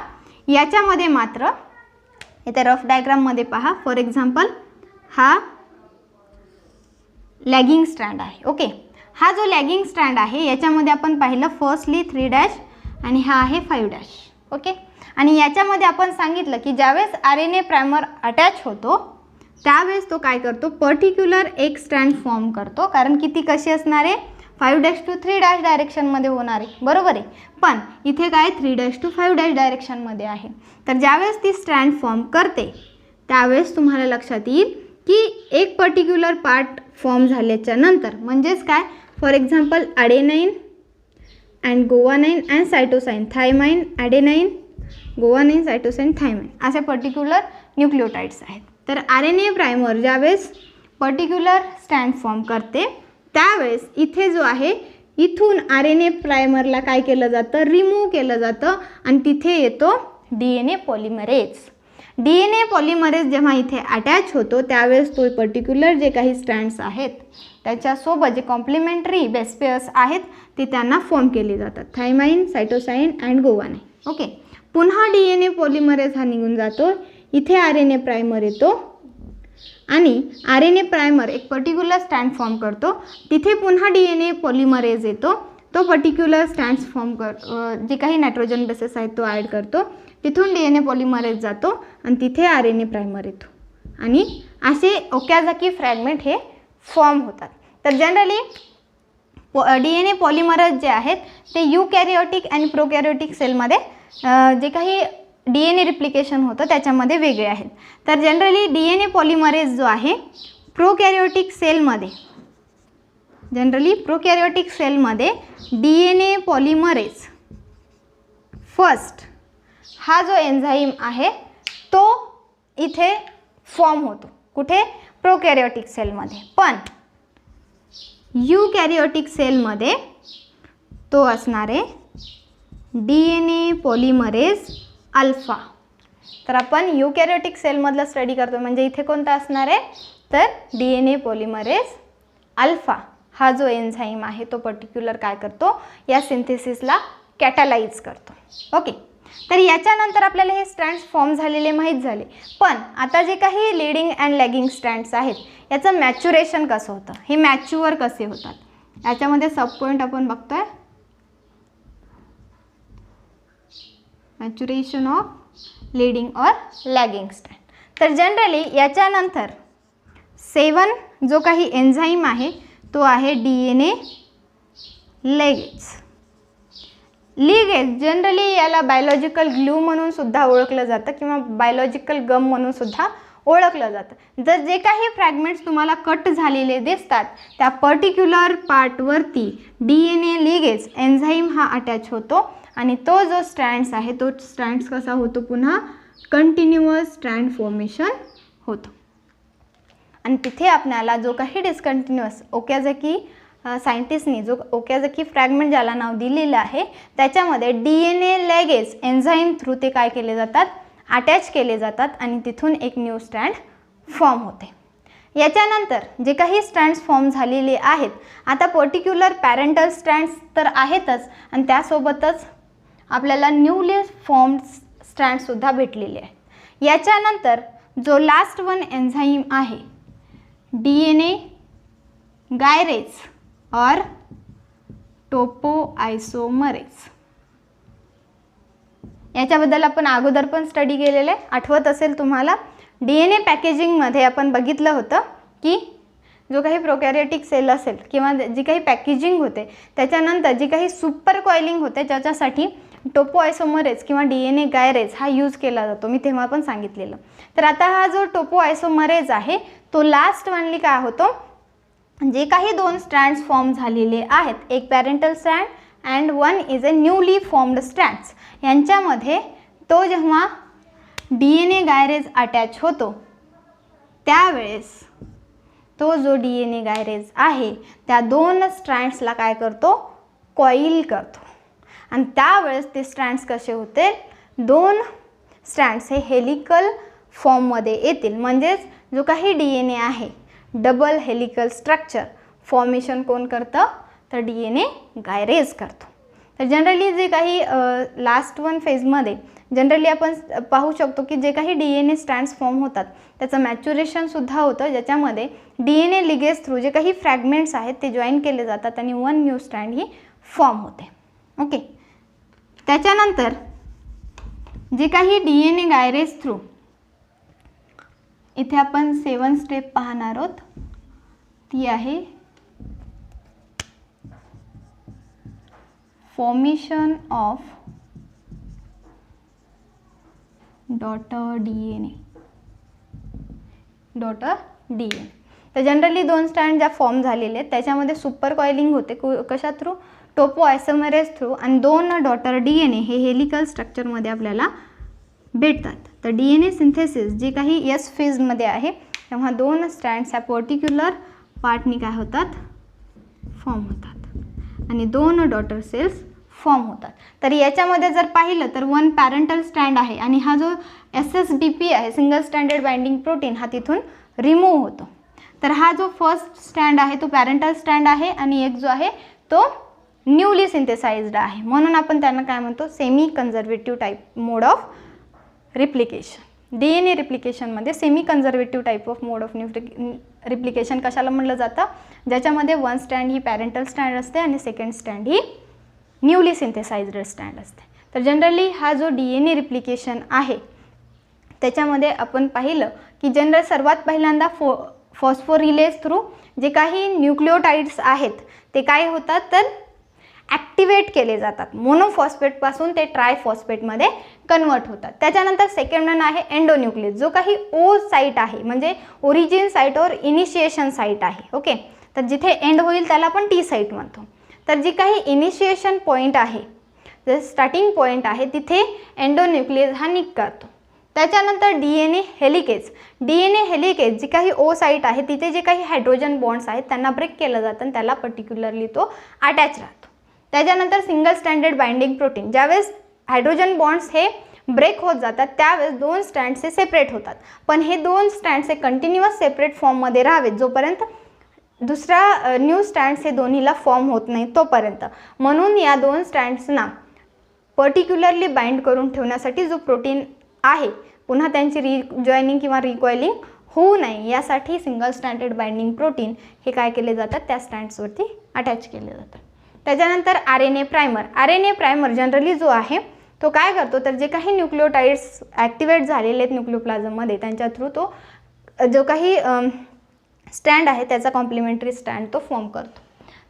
याच्यामध्ये मात्र इथे रफ डायग्राममध्ये पहा. फॉर एक्झाम्पल हा लॅगिंग स्टँड आहे. ओके, हा जो लॅगिंग स्टँड आहे याच्यामध्ये आपण पाहिलं फर्स्टली 3' आणि हा आहे 5'. ओके, आणि याच्यामध्ये आपण सांगितलं की ज्यावेळेस RNA प्रायमर अटॅच होतो त्यावेळेस तो काय करतो पर्टिक्युलर एक स्टँड फॉर्म करतो, कारण की ती कशी असणार आहे 5' to 3' डायरेक्शनमध्ये होणार आहे, बरोबर आहे. पण इथे काय 3' to 5' डायरेक्शनमध्ये आहे. तर ज्यावेळेस ती स्टँड फॉर्म करते त्यावेळेस तुम्हाला लक्षात येईल की एक पर्टिक्युलर पार्ट फॉर्म झाल्याच्या नंतर म्हणजेच काय for example adenine and guanine and cytosine, thymine, adenine, guanine, cytosine, thymine असे पर्टिक्युलर न्यूक्लियोटाइड्स आहेत. तर RNA प्रायमर ज्यावेळेस पर्टिक्युलर स्टँड फॉर्म करते त्यावेळेस इथे जो आहे इथून RNA प्रायमरला काय केलं जातं रिमूव्ह केलं जातं आणि तिथे येतो DNA पॉलिमरेज. DNA पॉलिमरेज जेव्हा इथे अटॅच होतो त्यावेळेस तो पर्टिक्युलर जे काही स्टँड्स आहेत त्याच्यासोबत जे कॉम्प्लिमेंटरी बेस पेअर्स आहेत ते त्यांना फॉर्म केले जातात, थायमाइन, सायटोसाइन अँड गोवानाइन. ओके, पुन्हा DNA पॉलिमरेज हा निघून जातो, इथे RNA प्रायमर येतो आणि RNA प्रायमर एक पर्टिक्युलर स्टँड फॉर्म करतो, तिथे पुन्हा DNA पॉलिमरेज येतो, तो पर्टिक्युलर स्टँड्स फॉर्म जे काही नायट्रोजन बेसेस आहेत तो ॲड करतो, तिथून DNA पॉलिमरेज जातो आणि तिथे RNA प्रायमर येतो आणि असे ओक्याझाकी फ्रॅगमेंट हे फॉर्म होतात. तर जनरली DNA पॉलिमरेज जे आहेत ते यूकॅरियोटिक आणि प्रोकॅरियोटिक सेलमध्ये जे काही DNA रिप्लिकेशन होतं त्याच्यामध्ये वेगळे आहेत. तर जनरली DNA पॉलिमरेज जो आहे प्रोकॅरियोटिक सेलमध्ये DNA पॉलिमरेज फर्स्ट हा जो एन्झाईम आहे तो इथे फॉर्म होतो, कुठे प्रोकॅरियोटिक सेलमध्ये. पण यूकॅरियोटिक सेलमध्ये तो असणार आहे DNA पॉलिमरेज अल्फा. तर आपण यूकॅरियोटिक सेलमधला स्टडी करतो म्हणजे इथे कोणता असणार आहे तर DNA पॉलिमरेज अल्फा हा जो एन्झाईम आहे तो पर्टिक्युलर काय करतो या सिंथेसिसला कॅटालाइज करतो. ओके, तर याच्यानंतर आपल्याला हे स्टँड्स फॉर्म झालेले माहीत झाले. पण आता जे काही लीडिंग अँड लॅगिंग स्टँड्स आहेत याचं मॅच्युरेशन कसं होतं, हे मॅच्युअर कसे होतात याच्यामध्ये सब पॉईंट आपण बघतोय. Maturation of leading or lagging stand. तर जनरली याच्यानंतर 7 जो काही एन्झाईम आहे तो आहे DNA लिगेज. जनरली याला बायोलॉजिकल ग्लू म्हणून सुद्धा ओळखलं जातं किंवा बायोलॉजिकल गम म्हणून सुद्धा ओळखलं जातं. जर जे काही फ्रॅगमेंट्स तुम्हाला कट झालेले दिसतात त्या पर्टिक्युलर पार्टवरती DNA लिगेज एन्झाईम हा अटॅच होतो आणि तो जो स्ट्रँड्स आहे तो स्ट्रँड्स कसा होतो पुन्हा कंटिन्युअस स्ट्रँड फॉर्मेशन होतो. आणि तिथे आपल्याला जो काही डिस्कंटिन्युअस ओकाझकी सायंटिस्टनी जो ओकाझकी फ्रॅगमेंट ज्याला नाव दिलेलं आहे त्याच्यामध्ये DNA लॅगेज एन्झाईम थ्रू ते काय केले जातात, अटॅच केले जातात आणि तिथून एक न्यू स्ट्रँड फॉर्म होते. याच्यानंतर जे काही स्ट्रँड्स फॉर्म झालेले आहेत, आता पर्टिक्युलर पॅरेंटल स्ट्रँड्स तर आहेतच आणि त्यासोबतच आपल्याला न्यूली फॉर्म्ड स्ट्रँडसुद्धा भेटलेले आहेत. याच्यानंतर जो लास्ट वन एन्झाईम आहे DNA गायरेज और टोपोआयसोमरेज, याच्याबद्दल आपण अगोदर पण स्टडी केलेलं आहे. आठवत असेल तुम्हाला, DNA पॅकेजिंगमध्ये आपण बघितलं होतं की जो काही प्रोकॅरियोटिक सेल असेल किंवा जी काही पॅकेजिंग होते त्याच्यानंतर जी काही सुपर कॉइलिंग होते ज्याच्यासाठी टोपोआयसोमरेज किंवा DNA गायरेज हा यूज केला जातो, मी तेव्हा पण सांगितलेलं. तर आता हा जो टोपोआयसोमरेज आहे तो लास्ट वनली काय होतो, जे काही दोन स्ट्रँड्स फॉर्म झालेले आहेत, एक parental strand and one is a newly formed strands, यांच्यामध्ये तो जेव्हा DNA गायरेज अटॅच होतो त्यावेळेस तो जो DNA गायरेज आहे त्या दोन स्ट्रँड्सला काय करतो, कॉईल करतो आणि त्यावेळेस ते स्ट्रँड्स कसे होते, दोन स्ट्रँड्स हे हेलिकल फॉर्ममध्ये येतील. म्हणजेच जो काही DNA आहे डबल हेलिकल स्ट्रक्चर फॉर्मेशन कोण करतं, तर DNA गायरेज करतो. तर जनरली जे काही लास्ट वन फेजमध्ये जनरली आपण पाहू शकतो की जे काही DNA स्ट्रँड्स फॉर्म होतात त्याचं मॅच्युरेशनसुद्धा होतं, ज्याच्यामध्ये DNA लिगेज थ्रू जे काही फ्रॅगमेंट्स आहेत ते जॉईन केले जातात आणि वन न्यू स्ट्रँड ही फॉर्म होते. ओके, त्याच्यानंतर जे काही DNA गायरेज थ्रू, इथे आपण 7 स्टेप पाहणार आहोत, ती आहे फॉर्मेशन ऑफ डॉटर DNA. तर जनरली दोन स्ट्रँड ज्या फॉर्म झालेले आहेत त्याच्यामध्ये सुपर कॉइलिंग होते कशा थ्रू, टोपोआयसोमरेज थ्रू, आणि दोन डॉटर DNA हे हेलिकल स्ट्रक्चरमध्ये आपल्याला भेटतात. तर DNA सिंथेसिस जे काही S फेजमध्ये आहे तेव्हा दोन स्ट्रँड्स ह्या पर्टिक्युलर पार्टनी काय होतात, फॉर्म होतात आणि दोन डॉटर सेल्स फॉर्म होतात. तर याच्यामध्ये जर पाहिलं तर वन पॅरेंटल स्ट्रँड आहे आणि हा जो SSBP आहे सिंगल स्टँडर्ड बाइंडिंग प्रोटीन हा तिथून रिमूव्ह होतो. तर हा जो फर्स्ट स्टँड आहे तो पॅरेंटल स्टँड आहे आणि एक जो आहे तो न्यूली सिंथेसाइज्ड आहे, म्हणून आपण त्यांना काय म्हणतो, semi conservative type mode of replication. DNA रिप्लिकेशनमध्ये semi conservative type of mode of replication कशाला म्हटलं जातं, ज्याच्यामध्ये वन स्टँड ही पॅरेंटल स्टँड असते आणि सेकंड स्टँड ही न्यूली सिंथेसाइज्ड स्टँड असते. तर जनरली हा जो DNA रिप्लिकेशन आहे त्याच्यामध्ये आपण पाहिलं की जनरल सर्वात पहिल्यांदा फॉस्फोरिलेज थ्रू जे काही न्यूक्लिओटाइड्स आहेत ते काय होतात, तर ॲक्टिवेट केले जातात, मोनोफॉस्फेटपासून ते ट्रायफॉस्फेटमध्ये कन्वर्ट होतात. त्याच्यानंतर सेकंड वन आहे एंडोन्यूक्लियस, जो काही ओ साईट आहे म्हणजे ओरिजिन साईट और इनिशिएशन साईट आहे. ओके, तर जिथे एंड होईल त्याला आपण T साईट म्हणतो. तर जी काही इनिशिएशन पॉईंट आहे, जे स्टार्टिंग पॉईंट आहे तिथे एंडोन्यूक्लियस हा निक करतो. त्याच्यानंतर DNA हेलिकेज जी काही ओ साईट आहे तिथे जे काही हायड्रोजन बॉन्ड्स आहेत त्यांना ब्रेक केलं जातं आणि त्याला पर्टिक्युलरली तो अटॅच राहतो. त्याच्यानंतर सिंगल स्टँडर्ड बाइंडिंग प्रोटीन, ज्यावेळेस हायड्रोजन बॉन्ड्स हे ब्रेक होत जातात त्यावेळेस दोन स्टँड्स हे सेपरेट होतात, पण हे दोन स्टँड्स हे कंटिन्युअस सेपरेट फॉर्ममध्ये राहावेत जोपर्यंत दुसरा न्यू स्टँड्स हे दोन्हीला फॉर्म होत नाही तोपर्यंत. म्हणून या दोन स्टँड्सना पर्टिक्युलरली बाइंड करून ठेवण्यासाठी जो प्रोटीन आहे पुन्हा त्यांची रिजॉईनिंग किंवा रिकॉइलिंग होऊ नये यासाठी सिंगल स्टँडर्ड बाइंडिंग प्रोटीन हे काय केले जातात, त्या स्टँड्सवरती अटॅच केले जातात. त्याच्यानंतर RNA प्रायमर जनरली जो आहे तो काय करतो, तर जे काही न्यूक्लिओटाइड्स ॲक्टिवेट झालेले आहेत न्यूक्लिओप्लाझममध्ये त्यांच्या थ्रू तो जो काही स्टँड आहे त्याचा कॉम्प्लिमेंटरी स्टँड तो फॉर्म करतो.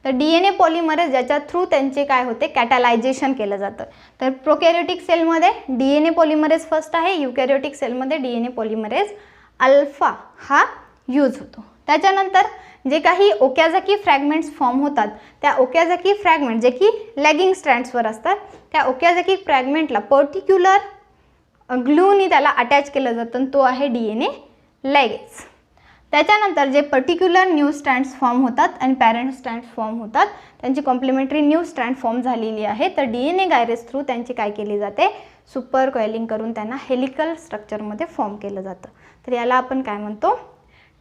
तर DNA पॉलिमरेज ज्याच्या थ्रू त्यांचे काय होते, कॅटलायझेशन केलं जातं. तर प्रोकॅरियोटिक सेलमध्ये DNA पॉलिमरेज फर्स्ट आहे, युकॅरियोटिक सेलमध्ये DNA पॉलिमरेज अल्फा हा यूज होतो. त्याच्यानंतर जे काही ओकाझकी फ्रॅगमेंट्स फॉर्म होतात त्या ओकाझकी फ्रॅगमेंट जे की लॅगिंग स्ट्रँड्सवर असतात त्या ओकाझकी फ्रॅगमेंटला पर्टिक्युलर ग्लूनी त्याला अटॅच केलं जातं, तो आहे DNA लॅगेज. त्याच्यानंतर जे पर्टिक्युलर न्यू स्ट्रँड्स फॉर्म होतात आणि पॅरेंट स्ट्रँड्स फॉर्म होतात, त्यांची कॉम्प्लिमेंटरी न्यू स्ट्रँड फॉर्म झालेली आहे, तर DNA गायरेज थ्रू त्यांची काय केली जाते, सुपर कॉइलिंग करून त्यांना हेलिकल स्ट्रक्चरमध्ये फॉर्म केलं जातं. तर याला आपण काय म्हणतो,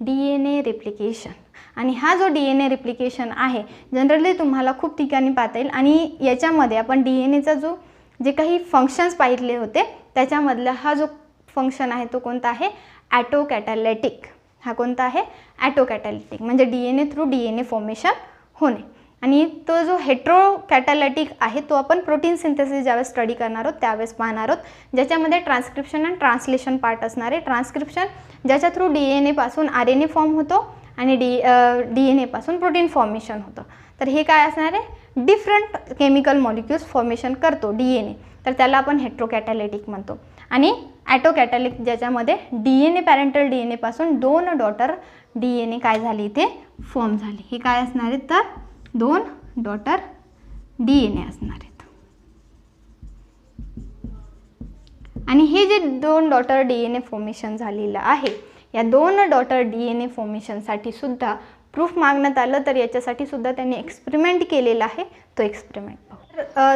DNA रिप्लिकेशन. आणि हा जो DNA रिप्लिकेशन आहे जनरली तुम्हाला खूप ठिकाणी पाहता येईल. आणि याच्यामध्ये आपण DNAचा जे काही फंक्शन्स पाहिले होते त्याच्यामधला हा जो फंक्शन आहे तो कोणता आहे, ॲटोकॅटॅलिटिक. हा कोणता आहे, ॲटोकॅटॅलिटिक, म्हणजे DNA थ्रू DNA फॉर्मेशन होणे. आणि तो जो हेट्रोकॅटॅलिटिक आहे तो आपण प्रोटीन सिंथेसिस ज्यावेळेस स्टडी करणार आहोत त्यावेळेस पाहणार आहोत, ज्याच्यामध्ये ट्रान्सक्रिप्शन आणि ट्रान्सलेशन पार्ट असणार आहे. ट्रान्सक्रिप्शन ज्याच्या थ्रू DNA पासून RNA फॉर्म होतो आणि DNA पासून प्रोटीन फॉर्मेशन होतं. तर हे काय असणार आहे, डिफरंट केमिकल मॉलिक्युल्स फॉर्मेशन करतो DNA, तर त्याला आपण हेट्रोकॅटॅलिटिक म्हणतो. आणि ॲटोकॅटॅलिक ज्याच्यामध्ये DNA पॅरेंटल DNA पासून 2 डॉटर DNA काय झाली इथे फॉर्म झाली. हे काय असणार आहेत, तर 2 डॉटर DNA असणार आहेत. आणि हे जे 2 डॉटर DNA फॉर्मेशन झालेलं आहे, या 2 डॉटर DNA फॉर्मेशनसाठी सुद्धा प्रूफ मागण्यात आलं, तर याच्यासाठी सुद्धा त्यांनी एक्सपेरिमेंट केलेला आहे. तो एक्सपेरिमेंट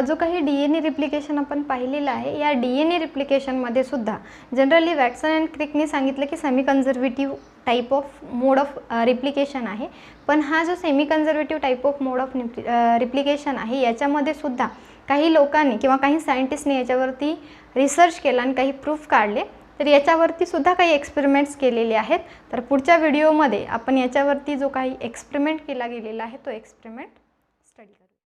जो काही DNA रिप्लिकेशन आपण पाहिलेला आहे, या DNA रिप्लिकेशनमध्ये सुद्धा जनरली वॅटसन अँड क्रिकने सांगितलं की semi conservative type of mode of replication आहे. पण हा जो semi conservative type of mode of replication आहे याच्यामध्ये सुद्धा काही लोकांनी किंवा काही सायंटिस्टने याच्यावरती रिसर्च केला आणि काही प्रूफ काढले. तर याच्यावरती सुद्धा काही एक्सपेरिमेंट्स केलेले आहेत. तर पुढच्या व्हिडिओमध्ये आपण याच्यावरती जो काही एक्सपेरिमेंट केला गेलेला आहे तो एक्सपेरिमेंट